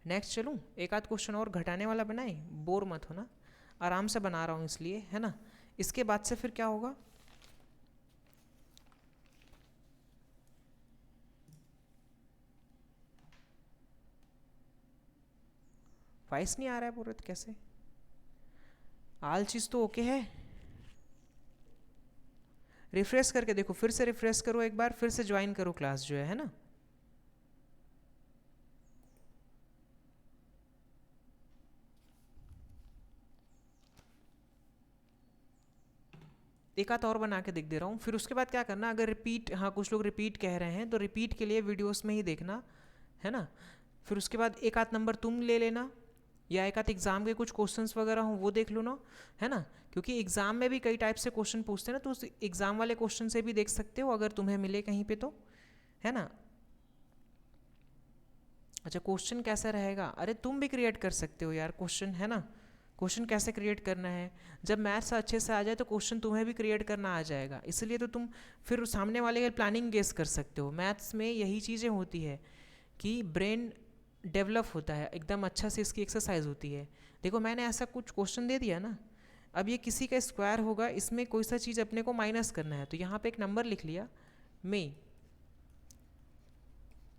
नेक्स्ट चलूँ, एक आध क्वेश्चन और घटाने वाला बनाए, बोर मत हो ना, आराम से बना रहा हूँ इसलिए, है ना। इसके बाद से फिर क्या होगा, वॉइस नहीं आ रहा है पूरा, तो कैसे, आल चीज़ तो ओके है। रिफ्रेश करके देखो, फिर से रिफ्रेश करो एक बार, फिर से ज्वाइन करो क्लास जो है ना। एक आध और बना के दिख दे रहा हूँ, फिर उसके बाद क्या करना, अगर रिपीट, हाँ कुछ लोग रिपीट कह रहे हैं तो रिपीट के लिए वीडियोस में ही देखना, है ना। फिर उसके बाद एक आध नंबर तुम ले लेना, या एक आध एग्ज़ाम के कुछ क्वेश्चंस वगैरह हों वो देख लो ना, है ना, क्योंकि एग्ज़ाम में भी कई टाइप से क्वेश्चन पूछते हैं ना, तो उस एग्ज़ाम वाले क्वेश्चन से भी देख सकते हो अगर तुम्हें मिले कहीं पे तो, है ना। अच्छा क्वेश्चन कैसा रहेगा, अरे तुम भी क्रिएट कर सकते हो यार क्वेश्चन, है ना। क्वेश्चन कैसे क्रिएट करना है, जब मैथ्स अच्छे से आ जाए तो क्वेश्चन तुम्हें भी क्रिएट करना आ जाएगा, इसलिए तो तुम फिर सामने वाले की प्लानिंग गेस कर सकते हो। मैथ्स में यही चीज़ें होती है कि ब्रेन डेवलप होता है एकदम अच्छा से, इसकी एक्सरसाइज होती है। देखो मैंने ऐसा कुछ क्वेश्चन दे दिया ना, अब ये किसी का स्क्वायर होगा, इसमें कोई सा चीज़ अपने को माइनस करना है, तो यहाँ पे एक नंबर लिख लिया, में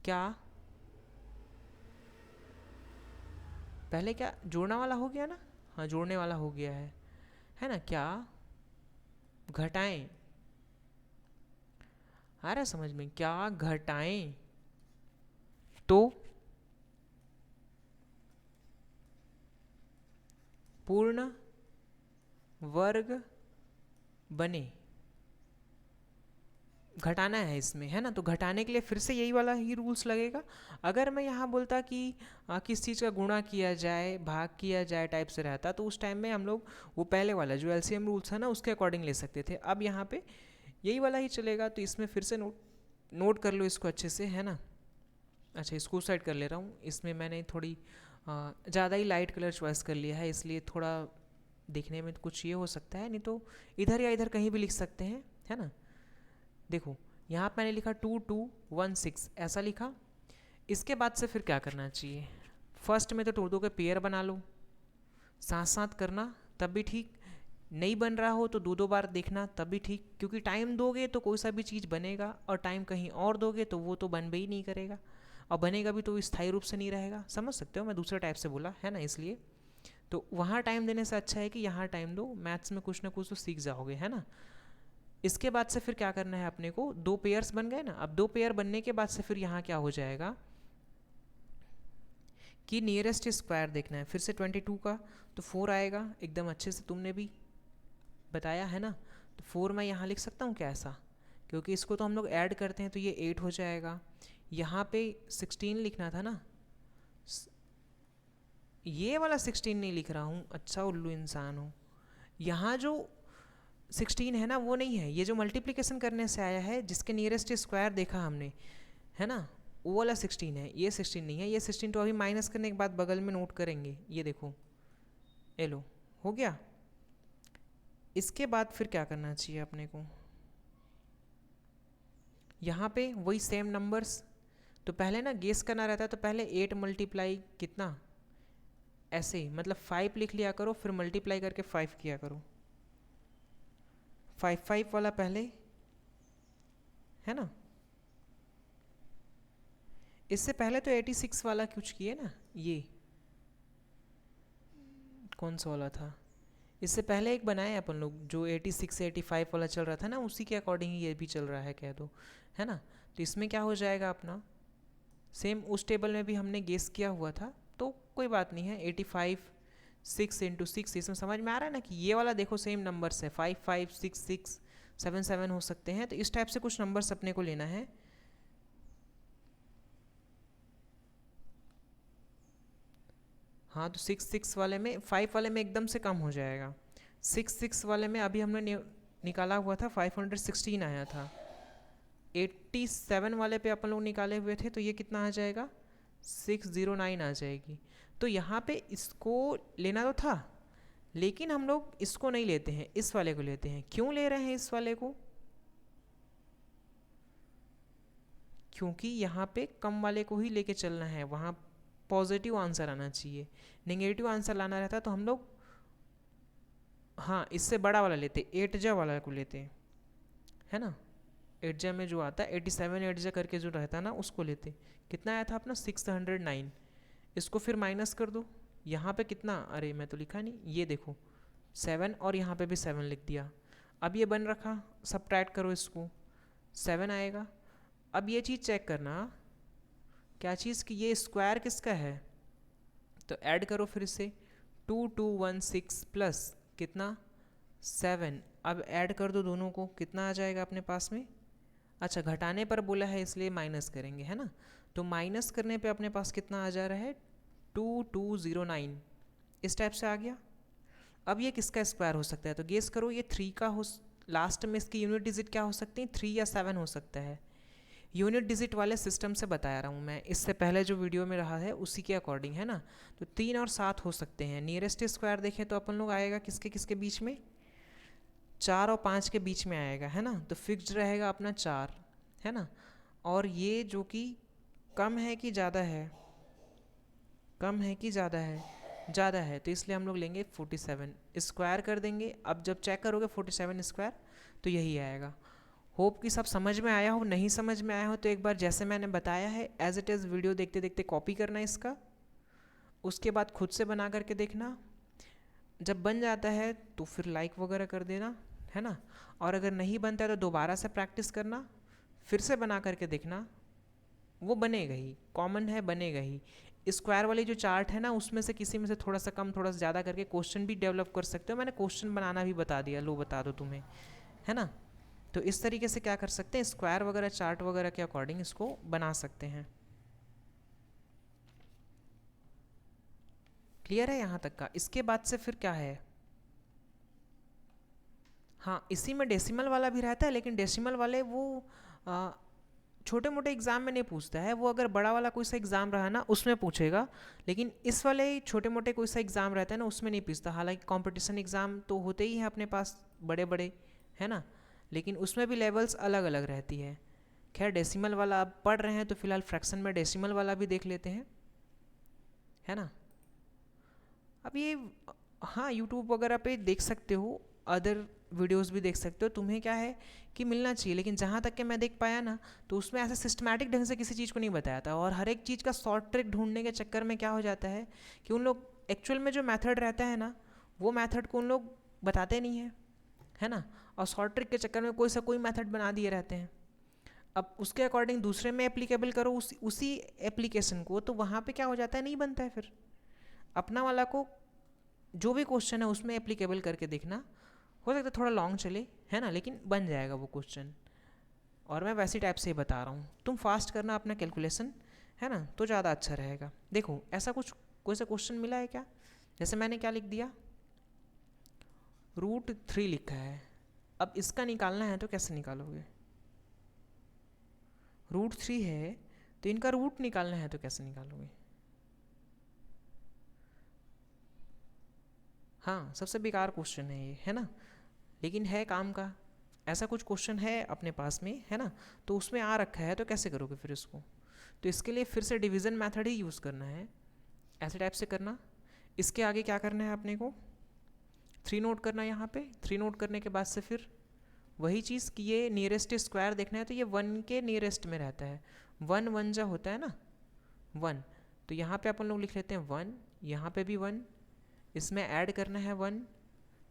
क्या, पहले क्या जोड़ने वाला हो गया ना, हाँ जोड़ने वाला हो गया है ना, क्या घटाएं, आ रहा है समझ में, क्या घटाएं तो पूर्ण वर्ग बने, घटाना है इसमें, है ना। तो घटाने के लिए फिर से यही वाला ही रूल्स लगेगा। अगर मैं यहाँ बोलता कि किस चीज़ का गुणा किया जाए, भाग किया जाए टाइप से रहता, तो उस टाइम में हम लोग वो पहले वाला जो एलसीएम रूल्स है ना उसके अकॉर्डिंग ले सकते थे। अब यहाँ पे यही वाला ही चलेगा, तो इसमें फिर से नोट कर लो इसको अच्छे से, है ना। अच्छा इसको साइड कर ले रहा हूँ, इसमें मैंने थोड़ी ज़्यादा ही लाइट कलर चॉइस कर लिया है, इसलिए थोड़ा दिखने में कुछ ये हो सकता है, नहीं तो इधर या इधर कहीं भी लिख सकते हैं, है ना। देखो यहाँ पे मैंने लिखा 2216 ऐसा लिखा। इसके बाद से फिर क्या करना चाहिए, फर्स्ट में तो दो के पेयर बना लो, साथ साथ करना तब भी ठीक, नहीं बन रहा हो तो दो दो बार देखना तब भी ठीक, क्योंकि टाइम दोगे तो कोई सा भी चीज़ बनेगा और टाइम कहीं और दोगे तो वो तो बन भी ही नहीं करेगा, और बनेगा भी तो स्थायी रूप से नहीं रहेगा। समझ सकते हो, मैं दूसरे टाइप से बोला है ना, इसलिए तो वहाँ टाइम देने से अच्छा है कि यहाँ टाइम दो, मैथ्स में कुछ ना कुछ तो सीख जाओगे, है ना। इसके बाद से फिर क्या करना है अपने को, दो पेयर्स बन गए ना। अब दो पेयर बनने के बाद से फिर यहाँ क्या हो जाएगा कि नियरेस्ट स्क्वायर देखना है। फिर से 22 का तो 4 आएगा, एकदम अच्छे से तुमने भी बताया है ना। तो 4 मैं यहाँ लिख सकता हूँ क्या ऐसा, क्योंकि इसको तो हम लोग ऐड करते हैं तो ये 8 हो जाएगा। यहाँ पे 16 लिखना था ना, ये वाला 16 नहीं लिख रहा हूँ, अच्छा उल्लू इंसान हूँ। यहाँ जो 16 है ना वो नहीं है, ये जो मल्टीप्लिकेशन करने से आया है जिसके नियरेस्ट स्क्वायर देखा हमने, है ना, वो वाला 16 है, ये 16 नहीं है। ये 16 तो अभी माइनस करने के बाद बगल में नोट करेंगे, ये देखो, ये लो, हो गया। इसके बाद फिर क्या करना चाहिए अपने को, यहाँ पे वही सेम नंबर्स, तो पहले ना गेस करना रहता है, तो पहले 8 मल्टीप्लाई कितना, ऐसे ही मतलब 5 लिख लिया करो, फिर मल्टीप्लाई करके 5 किया करो। 5 वाला पहले, है ना। इससे पहले तो 86 वाला कुछ किए ना, ये कौन सा वाला था, इससे पहले एक बनाए अपन लोग जो 86 से 85 वाला चल रहा था ना, उसी के अकॉर्डिंग ही ये भी चल रहा है कह दो, है ना। तो इसमें क्या हो जाएगा अपना, सेम उस टेबल में भी हमने गेस किया हुआ था, तो कोई बात नहीं है। 85 6 इंटू 6, इसमें समझ में आ रहा है ना कि ये वाला देखो सेम नंबर्स है, 5 5 6 6 7 7 हो सकते हैं, तो इस टाइप से कुछ नंबर्स अपने को लेना है। हाँ तो 6 6 वाले में, 5 वाले में एकदम से कम हो जाएगा। 6 6 वाले में अभी हमने निकाला हुआ था 516 आया था। 87 वाले पे अपन लोग निकाले हुए थे, तो ये कितना आ जाएगा, 609 आ जाएगी। तो यहाँ पे इसको लेना तो था, लेकिन हम लोग इसको नहीं लेते हैं, इस वाले को लेते हैं। क्यों ले रहे हैं इस वाले को, क्योंकि यहाँ पे कम वाले को ही लेके चलना है, वहाँ पॉजिटिव आंसर आना चाहिए। नेगेटिव आंसर लाना रहता तो हम लोग हाँ इससे बड़ा वाला लेते, 8 वाला को लेते, है ना। 8 में जो आता है 87 8 करके जो रहता है ना, उसको लेते। कितना आया था अपना, 609। इसको फिर माइनस कर दो, यहाँ पे कितना, अरे मैं तो लिखा नहीं, ये देखो 7, और यहाँ पे भी 7 लिख दिया। अब ये बन रखा, सबट्रैक्ट करो इसको, 7 आएगा। अब ये चीज़ चेक करना, क्या चीज़ कि ये स्क्वायर किसका है, तो ऐड करो फिर से, 2216 प्लस कितना 7। अब ऐड कर दो दोनों को, कितना आ जाएगा अपने पास में, अच्छा घटाने पर बोला है इसलिए माइनस करेंगे, है ना। तो माइनस करने पे अपने पास कितना आ जा रहा है, 2209, इस टाइप से आ गया। अब ये किसका स्क्वायर हो सकता है, तो गेस करो, ये 3 का हो, लास्ट में इसकी यूनिट डिजिट क्या हो सकती है, 3 या 7 हो सकता है। यूनिट डिजिट वाले सिस्टम से बता रहा हूँ मैं, इससे पहले जो वीडियो में रहा है उसी के अकॉर्डिंग, है ना। तो 3 और 7 हो सकते हैं। नियरेस्ट स्क्वायर देखें तो अपन लोग आएगा किसके किसके बीच में, 4 और 5 के बीच में आएगा, है ना। तो फिक्स्ड रहेगा अपना 4, है ना। और ये जो कि कम है कि ज़्यादा है, कम है कि ज़्यादा है, ज़्यादा है, तो इसलिए हम लोग लेंगे 47, स्क्वायर कर देंगे। अब जब चेक करोगे 47 स्क्वायर तो यही आएगा। होप कि सब समझ में आया हो, नहीं समझ में आया हो तो एक बार जैसे मैंने बताया है एज इट इज़ वीडियो देखते देखते कॉपी करना इसका, उसके बाद खुद से बना करके देखना। जब बन जाता है तो फिर लाइक वगैरह कर देना, है ना। और अगर नहीं बनता है तो दोबारा से प्रैक्टिस करना, फिर से बना करके देखना, वो बनेगा ही, कॉमन है बनेगा ही। स्क्वायर वाली जो चार्ट है ना, उसमें से किसी में से थोड़ा सा कम थोड़ा सा ज़्यादा करके क्वेश्चन भी डेवलप कर सकते हो। मैंने क्वेश्चन बनाना भी बता दिया, लो बता दो तुम्हें, है ना। तो इस तरीके से क्या कर सकते हैं, स्क्वायर वगैरह चार्ट वगैरह के अकॉर्डिंग इसको बना सकते हैं। क्लियर है यहाँ तक का। इसके बाद से फिर क्या है, हाँ इसी में डेसिमल वाला भी रहता है, लेकिन डेसिमल वाले वो छोटे मोटे एग्जाम में नहीं पूछता है, वो अगर बड़ा वाला कोई सा एग्ज़ाम रहा ना उसमें पूछेगा। लेकिन इस वाले छोटे मोटे कोई सा एग्ज़ाम रहता है ना उसमें नहीं पूछता। हालांकि कंपटीशन एग्ज़ाम तो होते ही हैं अपने पास बड़े बड़े, है ना, लेकिन उसमें भी लेवल्स अलग अलग रहती है। खैर डेसिमल वाला आप पढ़ रहे हैं तो फिलहाल फ्रैक्शन में डेसिमल वाला भी देख लेते हैं, है ना। अब ये हाँ यूट्यूब वगैरह पे देख सकते हो, अदर वीडियोस भी देख सकते हो, तुम्हें क्या है कि मिलना चाहिए। लेकिन जहाँ तक कि मैं देख पाया ना, तो उसमें ऐसे सिस्टमैटिक ढंग से किसी चीज़ को नहीं बताया था, और हर एक चीज़ का शॉर्ट ट्रिक ढूंढने के चक्कर में क्या हो जाता है कि उन लोग एक्चुअल में जो मेथड रहता है ना, वो मेथड को उन लोग बताते नहीं है, है ना। और शॉर्ट ट्रिक के चक्कर में कोई सा कोई मेथड बना दिए रहते हैं। अब उसके अकॉर्डिंग दूसरे में एप्लीकेबल करो उसी एप्लीकेशन को, तो वहाँ पे क्या हो जाता है, नहीं बनता है। फिर अपना वाला को जो भी क्वेश्चन है उसमें एप्लीकेबल करके देखना, हो सकता है थोड़ा लॉन्ग चले, है ना, लेकिन बन जाएगा वो क्वेश्चन। और मैं वैसी टाइप से ही बता रहा हूँ, तुम फास्ट करना अपना कैलकुलेशन, है ना, तो ज़्यादा अच्छा रहेगा। देखो ऐसा कुछ कोई सा क्वेश्चन मिला है क्या, जैसे मैंने क्या लिख दिया, √3 लिखा है। अब इसका निकालना है तो कैसे निकालोगे, √3 है तो इनका रूट निकालना है तो कैसे निकालोगे। हाँ सबसे बेकार क्वेश्चन है ये, है ना, लेकिन है काम का। ऐसा कुछ क्वेश्चन है अपने पास में, है ना, तो उसमें आ रखा है, तो कैसे करोगे फिर इसको। तो इसके लिए फिर से डिवीज़न मेथड ही यूज़ करना है, ऐसे टाइप से करना। इसके आगे क्या करना है अपने को, 3 नोट करना है यहाँ पे। 3 नोट करने के बाद से फिर वही चीज़ कि ये नियरेस्ट स्क्वायर देखना है, तो ये 1 के नियरेस्ट में रहता है। 1 1 जा होता है ना 1, तो यहाँ पे अपन लोग लिख लेते हैं 1, यहाँ पे भी 1, इसमें ऐड करना है 1,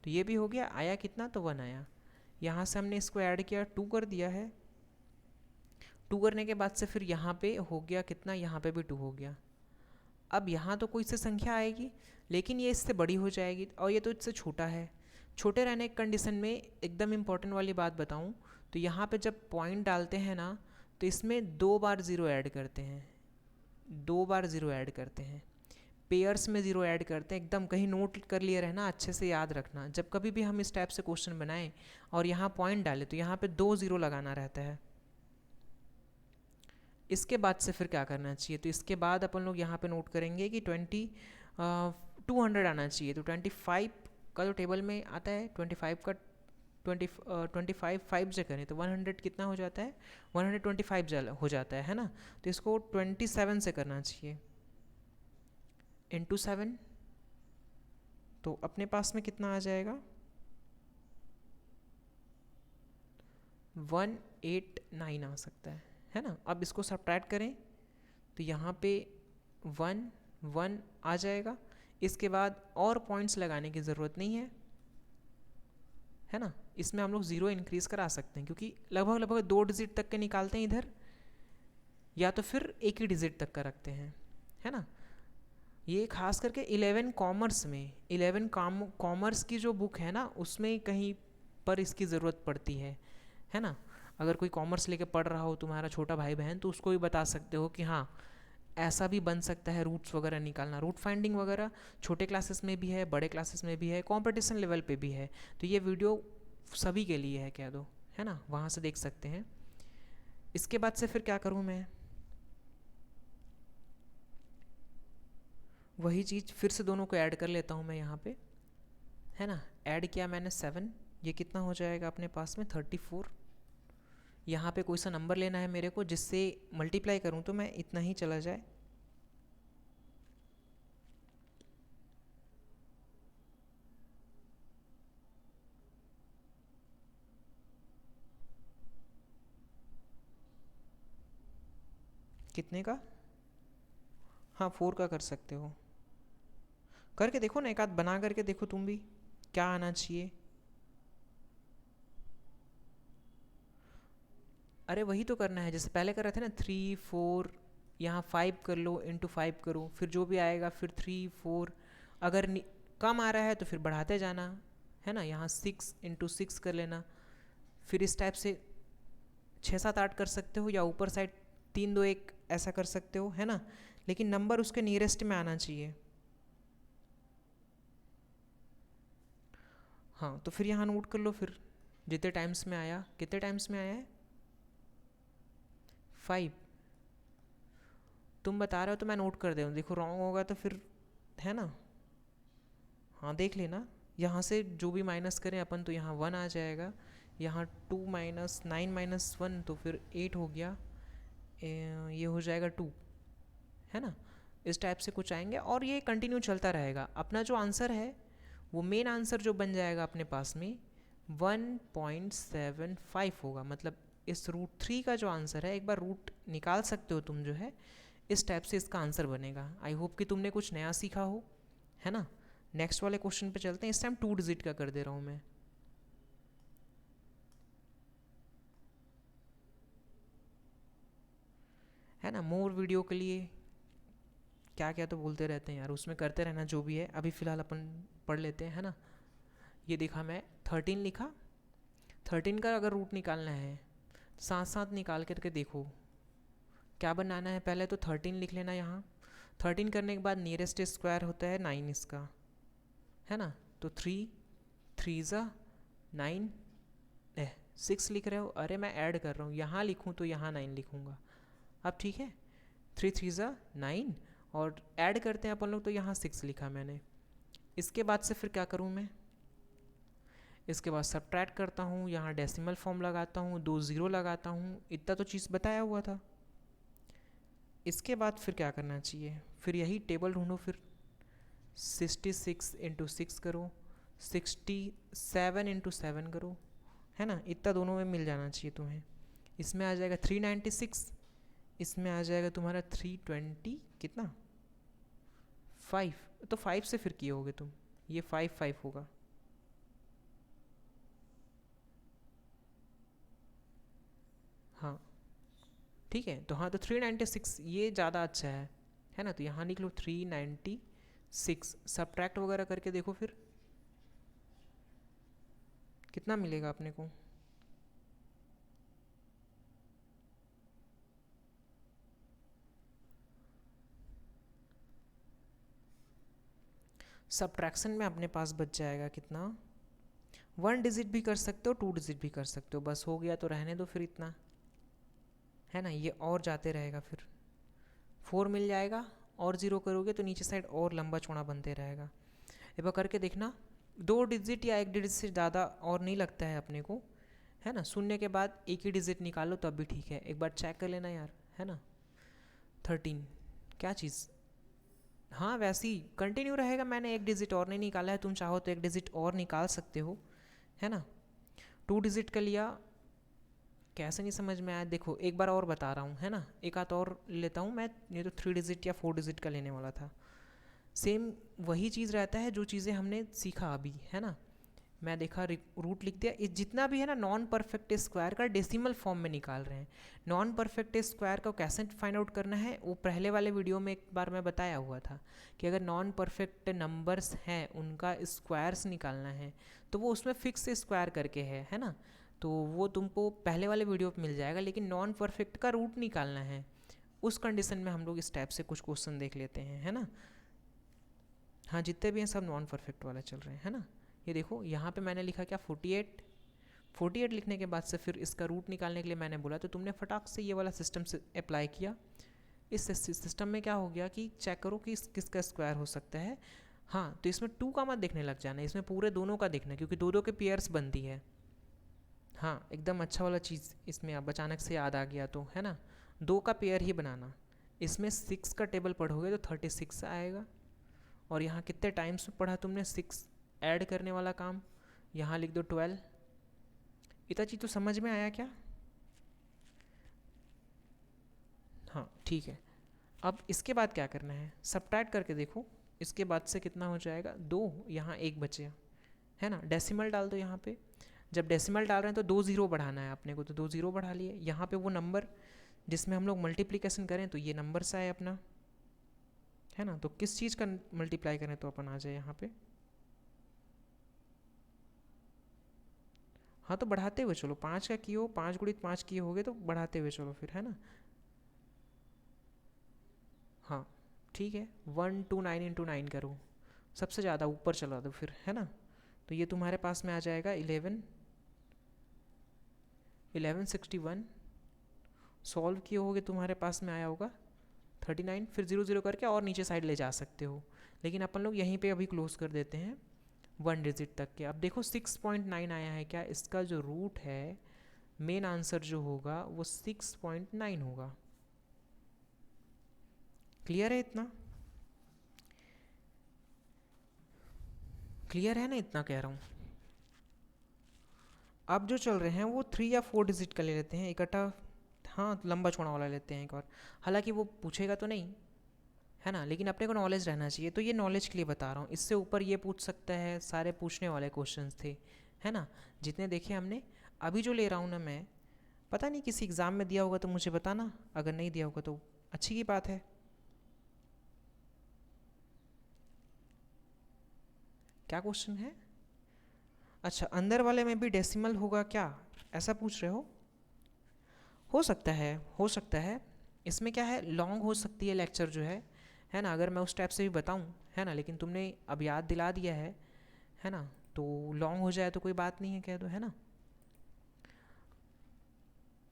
तो ये भी हो गया, आया कितना, तो 1 आया। यहाँ से हमने इसको ऐड किया, 2 कर दिया है। 2 करने के बाद से फिर यहाँ पे हो गया कितना, यहाँ पे भी 2 हो गया। अब यहाँ तो कोई से संख्या आएगी, लेकिन ये इससे बड़ी हो जाएगी, और ये तो इससे छोटा है। छोटे रहने की कंडीशन में एकदम इम्पोर्टेंट वाली बात बताऊँ, तो यहाँ पे जब पॉइंट डालते हैं ना, तो इसमें 2 बार 0 ऐड करते हैं, 2 बार 0 ऐड करते हैं, पेयर्स में 0 ऐड करते हैं। एकदम कहीं नोट कर लिए रहना, अच्छे से याद रखना, जब कभी भी हम इस टाइप से क्वेश्चन बनाएं और यहाँ पॉइंट डालें तो यहाँ पे 2 0 लगाना रहता है। इसके बाद से फिर क्या करना चाहिए, तो इसके बाद अपन लोग यहाँ पे नोट करेंगे कि 200 आना चाहिए। तो 25 का जो टेबल में आता है, 25 का 25 5 से करें तो 100 कितना हो जाता है, 125 हो जाता है ना। तो इसको 27 से करना चाहिए, इंटू 7, तो अपने पास में कितना आ जाएगा, 189 आ सकता है ना। अब इसको सब्ट्रैक्ट करें तो यहाँ पे 1 1 आ जाएगा। इसके बाद और पॉइंट्स लगाने की ज़रूरत नहीं है ना, इसमें हम लोग 0 इंक्रीज़ करा सकते हैं, क्योंकि लगभग लगभग 2 डिजिट तक के निकालते हैं इधर, या तो फिर एक ही डिजिट तक का रखते हैं, है ना। ये खास करके 11 कॉमर्स में, 11 कॉमर्स की जो बुक है ना, उसमें कहीं पर इसकी ज़रूरत पड़ती है ना। अगर कोई कॉमर्स लेके पढ़ रहा हो तुम्हारा छोटा भाई बहन, तो उसको भी बता सकते हो कि हाँ ऐसा भी बन सकता है, रूट्स वगैरह निकालना, रूट फाइंडिंग वगैरह छोटे क्लासेस में भी है, बड़े क्लासेस में भी है, कंपटीशन लेवल पे भी है। तो ये वीडियो सभी के लिए है कह दो, है ना, वहाँ से देख सकते हैं। इसके बाद से फिर क्या करूँ मैं, वही चीज़ फिर से दोनों को ऐड कर लेता हूँ मैं यहाँ पे, है ना। ऐड किया मैंने 7, ये कितना हो जाएगा अपने पास में 34। यहाँ पे कोई सा नंबर लेना है मेरे को जिससे मल्टीप्लाई करूँ तो मैं इतना ही चला जाए, कितने का, हाँ 4 का कर सकते हो, करके देखो ना, एक आध बना करके देखो तुम भी, क्या आना चाहिए। अरे वही तो करना है जैसे पहले कर रहे थे ना, 3 4, यहाँ 5 कर लो, इंटू 5 करो, फिर जो भी आएगा फिर 3 4, अगर कम आ रहा है तो फिर बढ़ाते जाना, है ना। यहाँ 6 इंटू 6 कर लेना, फिर इस टाइप से 6 7 8 कर सकते हो, या ऊपर साइड 3 2 1 ऐसा कर सकते हो, है ना। लेकिन नंबर उसके नियरेस्ट में आना चाहिए। हाँ तो फिर यहाँ नोट कर लो, फिर जितने टाइम्स में आया, कितने टाइम्स में आया है 5, तुम बता रहे हो तो मैं नोट कर दे दूँ, देखो रॉन्ग होगा तो फिर, है ना। हाँ देख लेना, यहाँ से जो भी माइनस करें अपन तो यहाँ 1 आ जाएगा, यहाँ 2 माइनस 9 माइनस 1 तो फिर 8 हो गया, ये हो जाएगा 2, है ना। इस टाइप से कुछ आएंगे और ये कंटिन्यू चलता रहेगा। अपना जो आंसर है वो मेन आंसर जो बन जाएगा अपने पास में 1.75 होगा। मतलब इस √3 का जो आंसर है, एक बार रूट निकाल सकते हो तुम जो है, इस टाइप से इसका आंसर बनेगा। आई होप कि तुमने कुछ नया सीखा हो, है ना। नेक्स्ट वाले क्वेश्चन पे चलते हैं। इस टाइम 2 डिजिट का कर दे रहा हूँ मैं, है ना। मोर वीडियो के लिए क्या क्या तो बोलते रहते हैं यार, उसमें करते रहना जो भी है। अभी फ़िलहाल अपन पढ़ लेते हैं, है ना। ये देखा मैं 13 लिखा, 13 का अगर रूट निकालना है साथ साथ निकाल करके देखो क्या बनाना है। पहले तो 13 लिख लेना यहाँ, 13 करने के बाद नियरेस्ट स्क्वायर होता है 9 इसका, है ना। तो 3 3 ज़ा 9, 6 लिख रहे हो, अरे मैं ऐड कर रहा हूँ, यहाँ लिखूँ तो यहाँ 9 लिखूँगा। अब ठीक है, 3 3 ज़ा 9 और ऐड करते हैं अपन लोग, तो यहाँ 6 लिखा मैंने। इसके बाद से फिर क्या करूँ मैं, इसके बाद सब्ट्रैक्ट करता हूँ, यहाँ डेसिमल फॉर्म लगाता हूँ, 2 ज़ीरो लगाता हूँ, इतना तो चीज़ बताया हुआ था। इसके बाद फिर क्या करना चाहिए, फिर यही टेबल ढूंढो, फिर 66 इंटू 6 करो, 67 इंटू 7 करो, है ना। इतना दोनों में मिल जाना चाहिए तुम्हें। इसमें आ जाएगा 396, इसमें आ जाएगा तुम्हारा 320 कितना 5, तो 5 से फिर किए होगे तुम, ये 5 5 होगा। हाँ ठीक है, तो हाँ तो 396 ये ज़्यादा अच्छा है ना। तो यहाँ लिख लो 396, सब्ट्रैक्ट वगैरह करके देखो फिर कितना मिलेगा अपने को। सब्ट्रैक्शन में अपने पास बच जाएगा कितना, 1 डिजिट भी कर सकते हो, 2 डिजिट भी कर सकते हो, बस हो गया तो रहने दो फिर इतना, है ना। ये और जाते रहेगा, फिर 4 मिल जाएगा, और 0 करोगे तो नीचे साइड और लंबा चौड़ा बनते रहेगा। एक बार करके देखना, 2 डिजिट या 1 डिजिट से ज़्यादा और नहीं लगता है अपने को, है ना। शून्य के बाद एक ही डिजिट निकालो तब भी ठीक है, एक बार चेक कर लेना यार, है ना। 13 क्या चीज़, हाँ वैसे ही कंटिन्यू रहेगा। मैंने एक डिजिट और नहीं निकाला है, तुम चाहो तो एक डिजिट और निकाल सकते हो, है ना। 2 डिजिट का लिया, कैसे नहीं समझ में आया, देखो एक बार और बता रहा हूँ, है ना। एक आध और लेता हूँ मैं, ये तो 3 डिजिट या 4 डिजिट का लेने वाला था। सेम वही चीज़ रहता है जो चीज़ें हमने सीखा अभी, है ना। मैं देखा रूट लिख दिया, इस जितना भी है ना नॉन परफेक्ट स्क्वायर का डेसिमल फॉर्म में निकाल रहे हैं। नॉन परफेक्ट स्क्वायर का कैसे फाइंड आउट करना है, वो पहले वाले वीडियो में एक बार मैं बताया हुआ था कि अगर नॉन परफेक्ट नंबर्स हैं उनका स्क्वायर्स निकालना है तो वो उसमें फिक्स स्क्वायर करके है ना। तो वो तुमको पहले वाले वीडियो पर मिल जाएगा, लेकिन नॉन परफेक्ट का रूट निकालना है, उस कंडीशन में हम लोग इस टाइप से कुछ क्वेश्चन देख लेते हैं, है ना। हाँ जितने भी हैं सब नॉन परफेक्ट वाले चल रहे हैं, है ना। ये देखो यहाँ पे मैंने लिखा क्या 48, 48 लिखने के बाद से फिर इसका रूट निकालने के लिए मैंने बोला, तो तुमने फटाक से ये वाला सिस्टम से अप्लाई किया। इस सिस्टम में क्या हो गया कि चेक करो कि किसका स्क्वायर हो सकता है। हाँ तो इसमें 2 का मत देखने लग जाना, इसमें पूरे दोनों का देखना, क्योंकि दो दो के पेयर्स बनती है। हाँ एकदम अच्छा वाला चीज़ इसमें अब अचानक से याद आ गया तो, है ना। 2 का पेयर ही बनाना। इसमें 6 का टेबल पढ़ोगे तो 36 आएगा, और यहाँ कितने टाइम्स में पढ़ा तुमने 6 ऐड करने वाला काम, यहाँ लिख दो 12। इतना चीज़ तो समझ में आया क्या, हाँ ठीक है। अब इसके बाद क्या करना है, सब्ट्रैक्ट करके देखो, इसके बाद से कितना हो जाएगा 2, यहाँ 1 बचे, है ना। डेसिमल डाल दो यहाँ पे, जब डेसिमल डाल रहे हैं तो 2 ज़ीरो बढ़ाना है अपने को, तो 2 ज़ीरो बढ़ा लिए। यहाँ पे वो नंबर जिसमें हम लोग मल्टीप्लिकेशन करें तो ये नंबर से आए अपना, है ना। तो किस चीज़ का मल्टीप्लाई करें तो अपन आ जाए यहाँ पे, हाँ तो बढ़ाते हुए चलो, 5 का किए हो, 5 गुणित 5 किए होगे तो बढ़ाते हुए चलो फिर, है ना। हाँ ठीक है, 129 इंटू 9 करो, सबसे ज़्यादा ऊपर चला दो फिर, है ना। तो ये तुम्हारे पास में आ जाएगा 1161, सॉल्व किए होगे तुम्हारे पास में आया होगा 39, फिर 0 0 करके और नीचे साइड ले जा सकते हो, लेकिन अपन लोग यहीं पे अभी क्लोज कर देते हैं। 1 डिजिट तक के। अब देखो 6.9 आया है क्या, इसका जो रूट है मेन आंसर जो होगा वो 6.9 होगा। क्लियर है इतना? क्लियर है ना, इतना कह रहा हूँ। अब जो चल रहे हैं वो 3 या 4 डिजिट का ले लेते हैं इकट्ठा, हाँ लंबा चौड़ा वाला लेते हैं एक बार। हालांकि वो पूछेगा तो नहीं है ना, लेकिन अपने को नॉलेज रहना चाहिए, तो ये नॉलेज के लिए बता रहा हूँ। इससे ऊपर ये पूछ सकता है, सारे पूछने वाले क्वेश्चंस थे, है ना, जितने देखे हमने। अभी जो ले रहा हूँ ना मैं, पता नहीं किसी एग्ज़ाम में दिया होगा तो मुझे बताना, अगर नहीं दिया होगा तो अच्छी की बात है। क्या क्वेश्चन है? अच्छा, अंदर वाले में भी डेसिमल होगा क्या, ऐसा पूछ रहे हो सकता है, हो सकता है। इसमें क्या है, लॉन्ग हो सकती है लेक्चर जो है ना, अगर मैं उस टाइप से भी बताऊं, है ना, लेकिन तुमने अब याद दिला दिया है ना, तो लॉन्ग हो जाए तो कोई बात नहीं है, कह दो, है ना।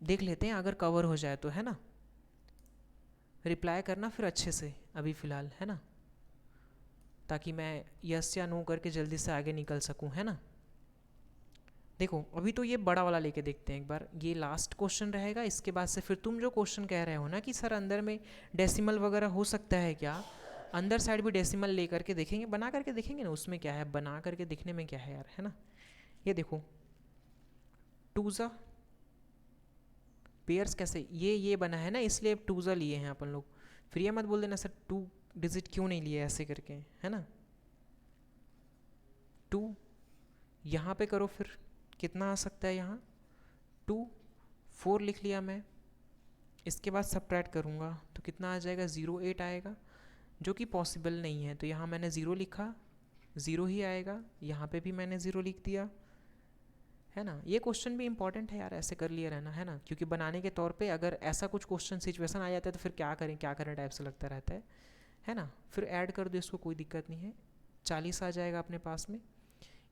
देख लेते हैं अगर कवर हो जाए तो, है ना। रिप्लाई करना फिर अच्छे से अभी फ़िलहाल, है ना, ताकि मैं यस या नो करके जल्दी से आगे निकल सकूं, है ना। देखो अभी तो ये बड़ा वाला लेके देखते हैं एक बार, ये लास्ट क्वेश्चन रहेगा। इसके बाद से फिर तुम जो क्वेश्चन कह रहे हो ना कि सर अंदर में डेसिमल वगैरह हो सकता है क्या, अंदर साइड भी डेसिमल ले करके देखेंगे, बना करके देखेंगे ना, उसमें क्या है, बना करके दिखने में क्या है यार, है ना। ये देखो टूज़ा पेयर्स कैसे, ये बना है ना, इसलिए टूज़ा लिए हैं अपन लोग। फिर ये मत बोल देना सर 2 डिजिट क्यों नहीं लिए ऐसे करके, है ना। 2 यहाँ पे करो, फिर कितना आ सकता है यहाँ, 2 4 लिख लिया मैं। इसके बाद सब्ट्रैक्ट करूँगा तो कितना आ जाएगा, 0.8 आएगा, जो कि पॉसिबल नहीं है। तो यहाँ मैंने 0 लिखा, 0 ही आएगा। यहाँ पे भी मैंने 0 लिख दिया, है ना। ये क्वेश्चन भी इंपॉर्टेंट है यार, ऐसे कर लिए रहना, है ना, क्योंकि बनाने के तौर पे अगर ऐसा कुछ क्वेश्चन सिचुएशन आ जाता है तो फिर क्या करें क्या करें टाइप से लगता रहता है ना। फिर ऐड कर दो इसको, कोई दिक्कत नहीं है। 40 आ जाएगा अपने पास में।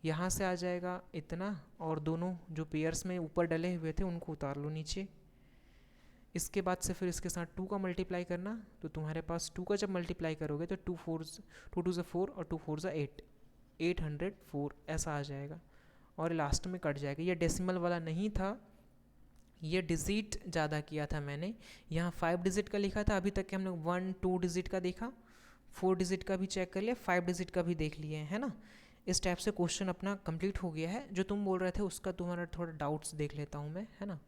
यहाँ से आ जाएगा इतना, और दोनों जो पेयर्स में ऊपर डले हुए थे उनको उतार लो नीचे। इसके बाद से फिर इसके साथ 2 का मल्टीप्लाई करना, तो तुम्हारे पास 2 का जब मल्टीप्लाई करोगे तो 2 2 ज़ा 4 और 2 4 ज़ा 8, 804 ऐसा आ जाएगा, और लास्ट में कट जाएगा। ये डेसिमल वाला नहीं था, ये डिजिट ज़्यादा किया था मैंने। यहाँ 5 डिजिट का लिखा था, अभी तक के हम लोग 1 2 डिजिट का देखा, 4 डिजिट का भी चेक कर लिया, 5 डिजिट का भी देख लिए, है ना। इस टाइप से क्वेश्चन अपना कंप्लीट हो गया है। जो तुम बोल रहे थे उसका तुम्हारा थोड़ा डाउट्स देख लेता हूँ मैं, है ना।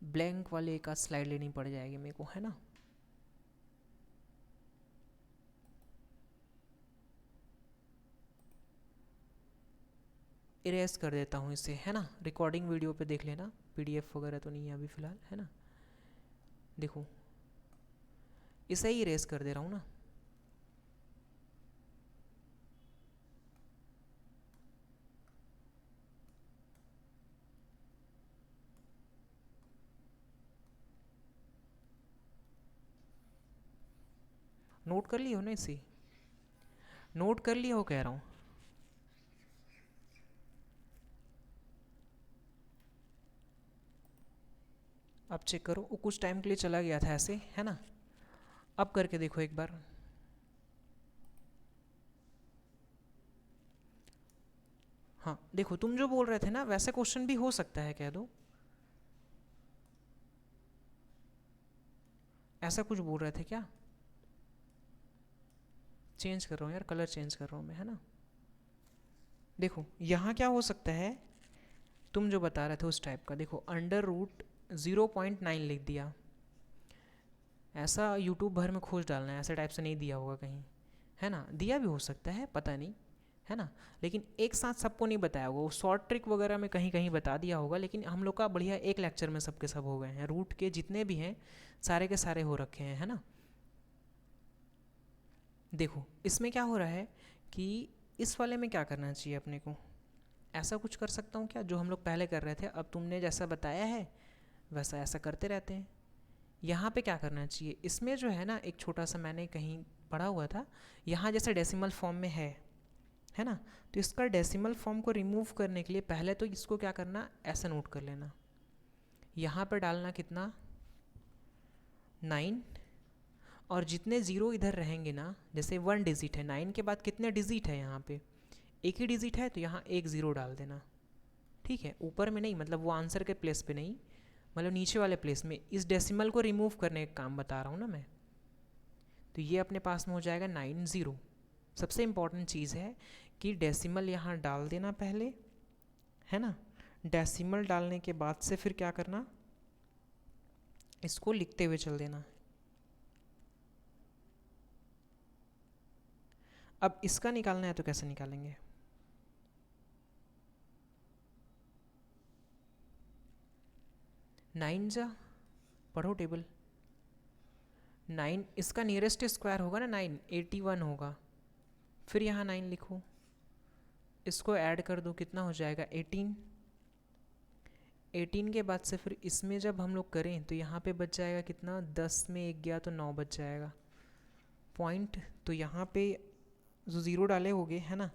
ब्लैंक वाले का स्लाइड लेनी पड़ जाएगी मेरे को, है ना। इरेज कर देता हूँ इसे, है ना। रिकॉर्डिंग वीडियो पे देख लेना, पीडीएफ वगैरह तो नहीं है अभी फ़िलहाल, है ना। देखो इसे ही इरेज कर दे रहा हूँ ना। नोट कर लिया हो ना इसे, नोट कर लिया हो कह रहा हूँ। अब चेक करो, वो कुछ टाइम के लिए चला गया था ऐसे, है ना। अब करके देखो एक बार। हाँ देखो, तुम जो बोल रहे थे ना वैसे क्वेश्चन भी हो सकता है, कह दो। ऐसा कुछ बोल रहे थे क्या? चेंज कर रहा हूँ यार, कलर चेंज कर रहा हूँ मैं, है ना। देखो यहाँ क्या हो सकता है, तुम जो बता रहे थे उस टाइप का। देखो अंडर रूट 0.9 लिख दिया, ऐसा यूट्यूब भर में खोज डालना है, ऐसे टाइप से नहीं दिया होगा कहीं, है ना। दिया भी हो सकता है, पता नहीं, है ना। लेकिन एक साथ सबको नहीं बताया होगा, वो शॉर्ट ट्रिक वगैरह में कहीं कहीं बता दिया होगा, लेकिन हम लोग का बढ़िया एक लेक्चर में सबके सब हो गए हैं। रूट के जितने भी हैं सारे के सारे हो रखे हैं, है ना। देखो इसमें क्या हो रहा है कि इस वाले में क्या करना चाहिए अपने को, ऐसा कुछ कर सकता हूँ क्या जो हम लोग पहले कर रहे थे। अब तुमने जैसा बताया है वैसा ऐसा करते रहते हैं। यहाँ पे क्या करना चाहिए, इसमें जो है ना एक छोटा सा मैंने कहीं पढ़ा हुआ था, यहाँ जैसे डेसिमल फॉर्म में है ना, तो इसका डेसिमल फॉर्म को रिमूव करने के लिए पहले तो इसको क्या करना, ऐसा नोट कर लेना। यहाँ पर डालना कितना, 9, और जितने ज़ीरो इधर रहेंगे ना, जैसे 1 डिजिट है, 9 के बाद कितने डिजिट है यहाँ पे, एक ही डिजिट है, तो यहाँ एक ज़ीरो डाल देना, ठीक है। ऊपर में नहीं, मतलब वो आंसर के प्लेस पे नहीं, मतलब नीचे वाले प्लेस में। इस डेसिमल को रिमूव करने का काम बता रहा हूँ ना मैं। तो ये अपने पास में हो जाएगा 90। सबसे इम्पॉर्टेंट चीज़ है कि डेसिमल यहाँ डाल देना पहले, है ना। डेसिमल डालने के बाद से फिर क्या करना, इसको लिखते हुए चल देना। अब इसका निकालना है तो कैसे निकालेंगे, 9 जा, पढ़ो टेबल। 9 इसका नियरेस्ट स्क्वायर होगा ना, 9 81 होगा। फिर यहाँ 9 लिखो, इसको ऐड कर दो, कितना हो जाएगा 18। 18 के बाद से फिर इसमें जब हम लोग करें तो यहाँ पे बच जाएगा कितना, 10 में 1 गया तो 9 बच जाएगा पॉइंट। तो यहाँ पे जो ज़ीरो डाले होगे, है ना,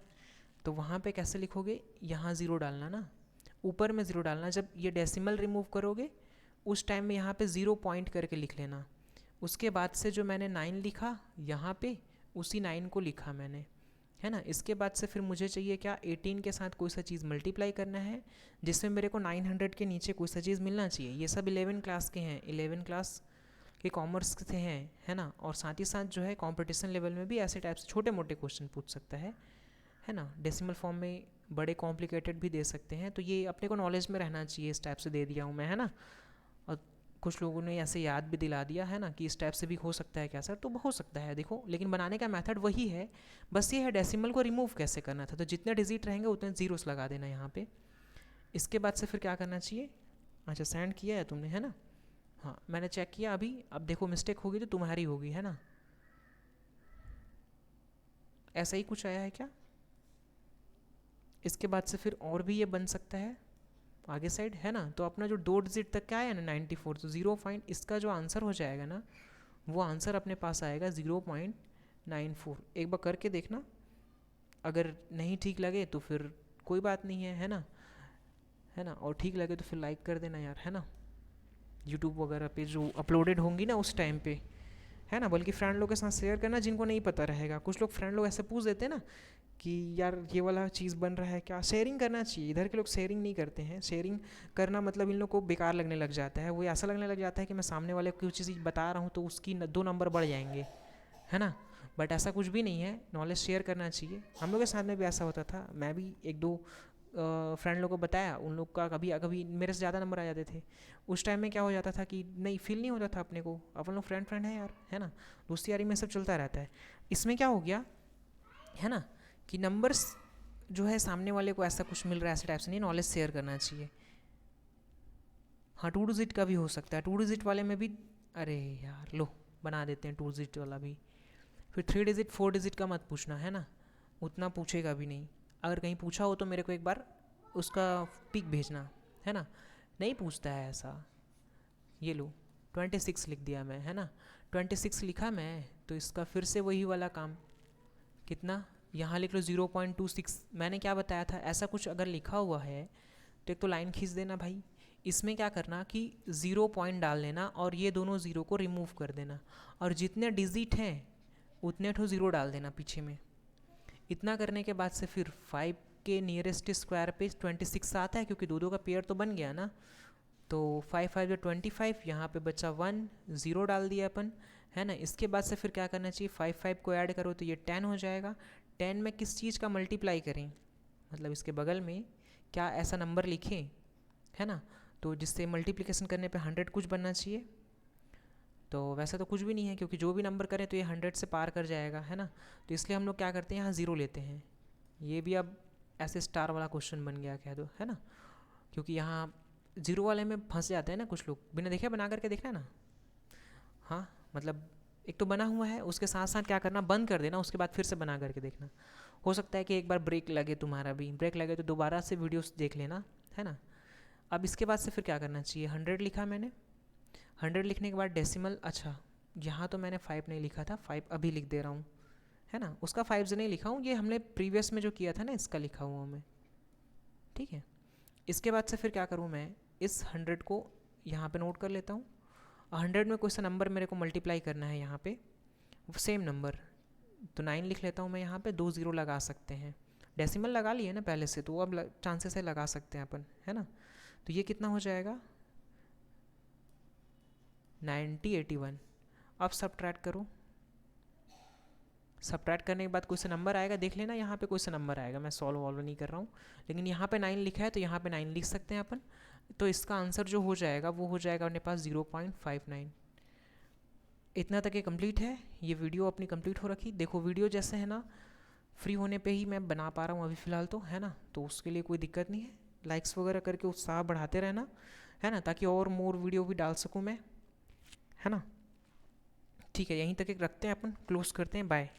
तो वहाँ पे कैसे लिखोगे, यहाँ ज़ीरो डालना ना, ऊपर में ज़ीरो डालना। जब ये डेसिमल रिमूव करोगे उस टाइम में यहाँ पे ज़ीरो पॉइंट करके लिख लेना। उसके बाद से जो मैंने 9 लिखा यहाँ पे, उसी 9 को लिखा मैंने, है ना। इसके बाद से फिर मुझे चाहिए क्या, 18 के साथ कोई सा चीज़ मल्टीप्लाई करना है जिसमें मेरे को 900 के नीचे कोई सा चीज़ मिलना चाहिए। ये सब 11 क्लास के हैं, 11 क्लास के कॉमर्स से हैं, है ना। और साथ ही साथ जो है कंपटीशन लेवल में भी ऐसे टाइप से छोटे मोटे क्वेश्चन पूछ सकता है ना। डेसिमल फॉर्म में बड़े कॉम्प्लिकेटेड भी दे सकते हैं, तो ये अपने को नॉलेज में रहना चाहिए, इस टाइप से दे दिया हूँ मैं, है ना। और कुछ लोगों ने ऐसे याद भी दिला दिया है ना कि इस टाइप से भी हो सकता है क्या सर, तो हो सकता है देखो, लेकिन बनाने का मेथड वही है, बस ये है डेसिमल को रिमूव कैसे करना था। तो जितने डिजिट रहेंगे उतने ज़ीरोस लगा देना यहाँ पे। इसके बाद से फिर क्या करना चाहिए, अच्छा सेंड किया है तुमने, है ना, हाँ मैंने चेक किया अभी। अब देखो मिस्टेक होगी तो तुम्हारी होगी, है ना। ऐसा ही कुछ आया है क्या, इसके बाद से फिर और भी ये बन सकता है आगे साइड, है ना। तो अपना जो 2 डिजिट तक क्या है ना 94, तो 0. इसका जो आंसर हो जाएगा ना, वो आंसर अपने पास आएगा 0.94। एक बार करके देखना, अगर नहीं ठीक लगे तो फिर कोई बात नहीं है ना, है ना। और ठीक लगे तो फिर लाइक कर देना यार, है ना, यूट्यूब वगैरह पे जो अपलोडेड होंगी ना उस टाइम पे, है ना। बल्कि फ्रेंड लोग के साथ शेयर करना जिनको नहीं पता रहेगा। कुछ लोग फ्रेंड लोग ऐसे पूछ देते हैं ना कि यार ये वाला चीज़ बन रहा है क्या, शेयरिंग करना चाहिए। इधर के लोग शेयरिंग नहीं करते हैं, शेयरिंग करना मतलब इन लोग को बेकार लगने लग जाता है। वो ऐसा लगने लग जाता है कि मैं सामने वाले को कुछ चीज़ बता रहा हूँ तो उसकी 2 नंबर बढ़ जाएंगे, है ना। बट ऐसा कुछ भी नहीं है, नॉलेज शेयर करना चाहिए। हम लोग के साथ में भी ऐसा होता था, मैं भी 1-2 फ्रेंड लोगों को बताया, उन लोग का कभी कभी मेरे से ज़्यादा नंबर आ जाते थे। उस टाइम में क्या हो जाता था कि नहीं फील नहीं होता था अपने को, अपन लोग फ्रेंड फ्रेंड है यार, है ना, दोस्ती यारी में सब चलता रहता है। इसमें क्या हो गया, है ना, कि नंबर्स जो है सामने वाले को ऐसा कुछ मिल रहा है, ऐसे टाइप से नहीं, नॉलेज शेयर करना चाहिए। हाँ 2 डिजिट का भी हो सकता है, 2 डिजिट वाले में भी, अरे यार लो बना देते हैं 2 डिजिट वाला भी। फिर 3 डिजिट 4 डिजिट का मत पूछना, है ना, उतना पूछेगा भी नहीं। अगर कहीं पूछा हो तो मेरे को एक बार उसका पिक भेजना, है ना। नहीं पूछता है ऐसा। ये लो 26 लिख दिया मैं, है ना, 26 लिखा मैं, तो इसका फिर से वही वाला काम, कितना यहाँ लिख लो 0.26। मैंने क्या बताया था, ऐसा कुछ अगर लिखा हुआ है तो एक तो लाइन खींच देना भाई। इसमें क्या करना कि 0 पॉइंट डाल देना और ये दोनों ज़ीरो को रिमूव कर देना, और जितने डिजिट हैं उतने ठो ज़ीरो डाल देना पीछे में। इतना करने के बाद से फिर 5 के नियरेस्ट स्क्वायर पे 26 आता है, क्योंकि दो का पेयर तो बन गया ना। तो 5 5 25, यहाँ पे बचा 1, 0 डाल दिया अपन, है ना। इसके बाद से फिर क्या करना चाहिए, 5 5 को ऐड करो तो ये 10 हो जाएगा। 10 में किस चीज़ का मल्टीप्लाई करें, मतलब इसके बगल में क्या ऐसा नंबर लिखें, है ना, तो जिससे मल्टीप्लिकेशन करने पे 100 कुछ बनना चाहिए। तो वैसा तो कुछ भी नहीं है, क्योंकि जो भी नंबर करें तो ये 100 से पार कर जाएगा, है ना। तो इसलिए हम लोग क्या करते हैं, यहाँ 0 लेते हैं। ये भी अब ऐसे स्टार वाला क्वेश्चन बन गया कह दो, है ना, क्योंकि यहाँ 0 वाले में फंस जाते हैं ना कुछ लोग। बिना देखे बना करके देखना ना, हाँ मतलब एक तो बना हुआ है, उसके साथ साथ क्या करना, बंद कर देना, उसके बाद फिर से बना करके देखना। हो सकता है कि एक बार ब्रेक लगे, तुम्हारा भी ब्रेक लगे तो दोबारा से वीडियोस देख लेना, है ना। अब इसके बाद से फिर क्या करना चाहिए, 100 लिखा मैंने। 100 लिखने के बाद डेसिमल, अच्छा यहाँ तो मैंने 5 नहीं लिखा था, 5 अभी लिख दे रहा हूँ, है ना। उसका 5 से नहीं लिखा हूँ, ये हमने प्रीवियस में जो किया था ना इसका लिखा हुआ मैं, ठीक है। इसके बाद से फिर क्या करूँ मैं, इस 100 को यहाँ पे नोट कर लेता हूँ। 100 में कोई सा नंबर मेरे को मल्टीप्लाई करना है यहाँ पे, सेम नंबर, तो 9 लिख लेता हूँ मैं यहाँ पे, 2 ज़ीरो लगा सकते हैं, डेसिमल लगा लिए ना पहले से, तो अब चांसेस है लगा सकते हैं अपन, है ना। तो ये कितना हो जाएगा 90 81। अब सब्ट्रैक्ट करो, सब्ट्रैक्ट करने के बाद कोई सा नंबर आएगा, देख लेना यहाँ पे कोई सा नंबर आएगा, मैं सॉल्व वॉल्व नहीं कर रहा हूँ, लेकिन यहाँ पे 9 लिखा है तो यहाँ पे 9 लिख सकते हैं अपन। तो इसका आंसर जो हो जाएगा वो हो जाएगा अपने पास 0.59। इतना तक ये कंप्लीट है। ये वीडियो अपनी कंप्लीट हो रखी। देखो वीडियो जैसे है ना, फ्री होने पे ही मैं बना पा रहा हूँ अभी फ़िलहाल तो, है ना, तो उसके लिए कोई दिक्कत नहीं है। लाइक्स वगैरह करके उत्साह बढ़ाते रहना, है ना, ताकि और मोर वीडियो भी डाल सकूँ मैं, है ना। ठीक है, यहीं तक एक रखते हैं अपन, क्लोज़ करते हैं, बाय।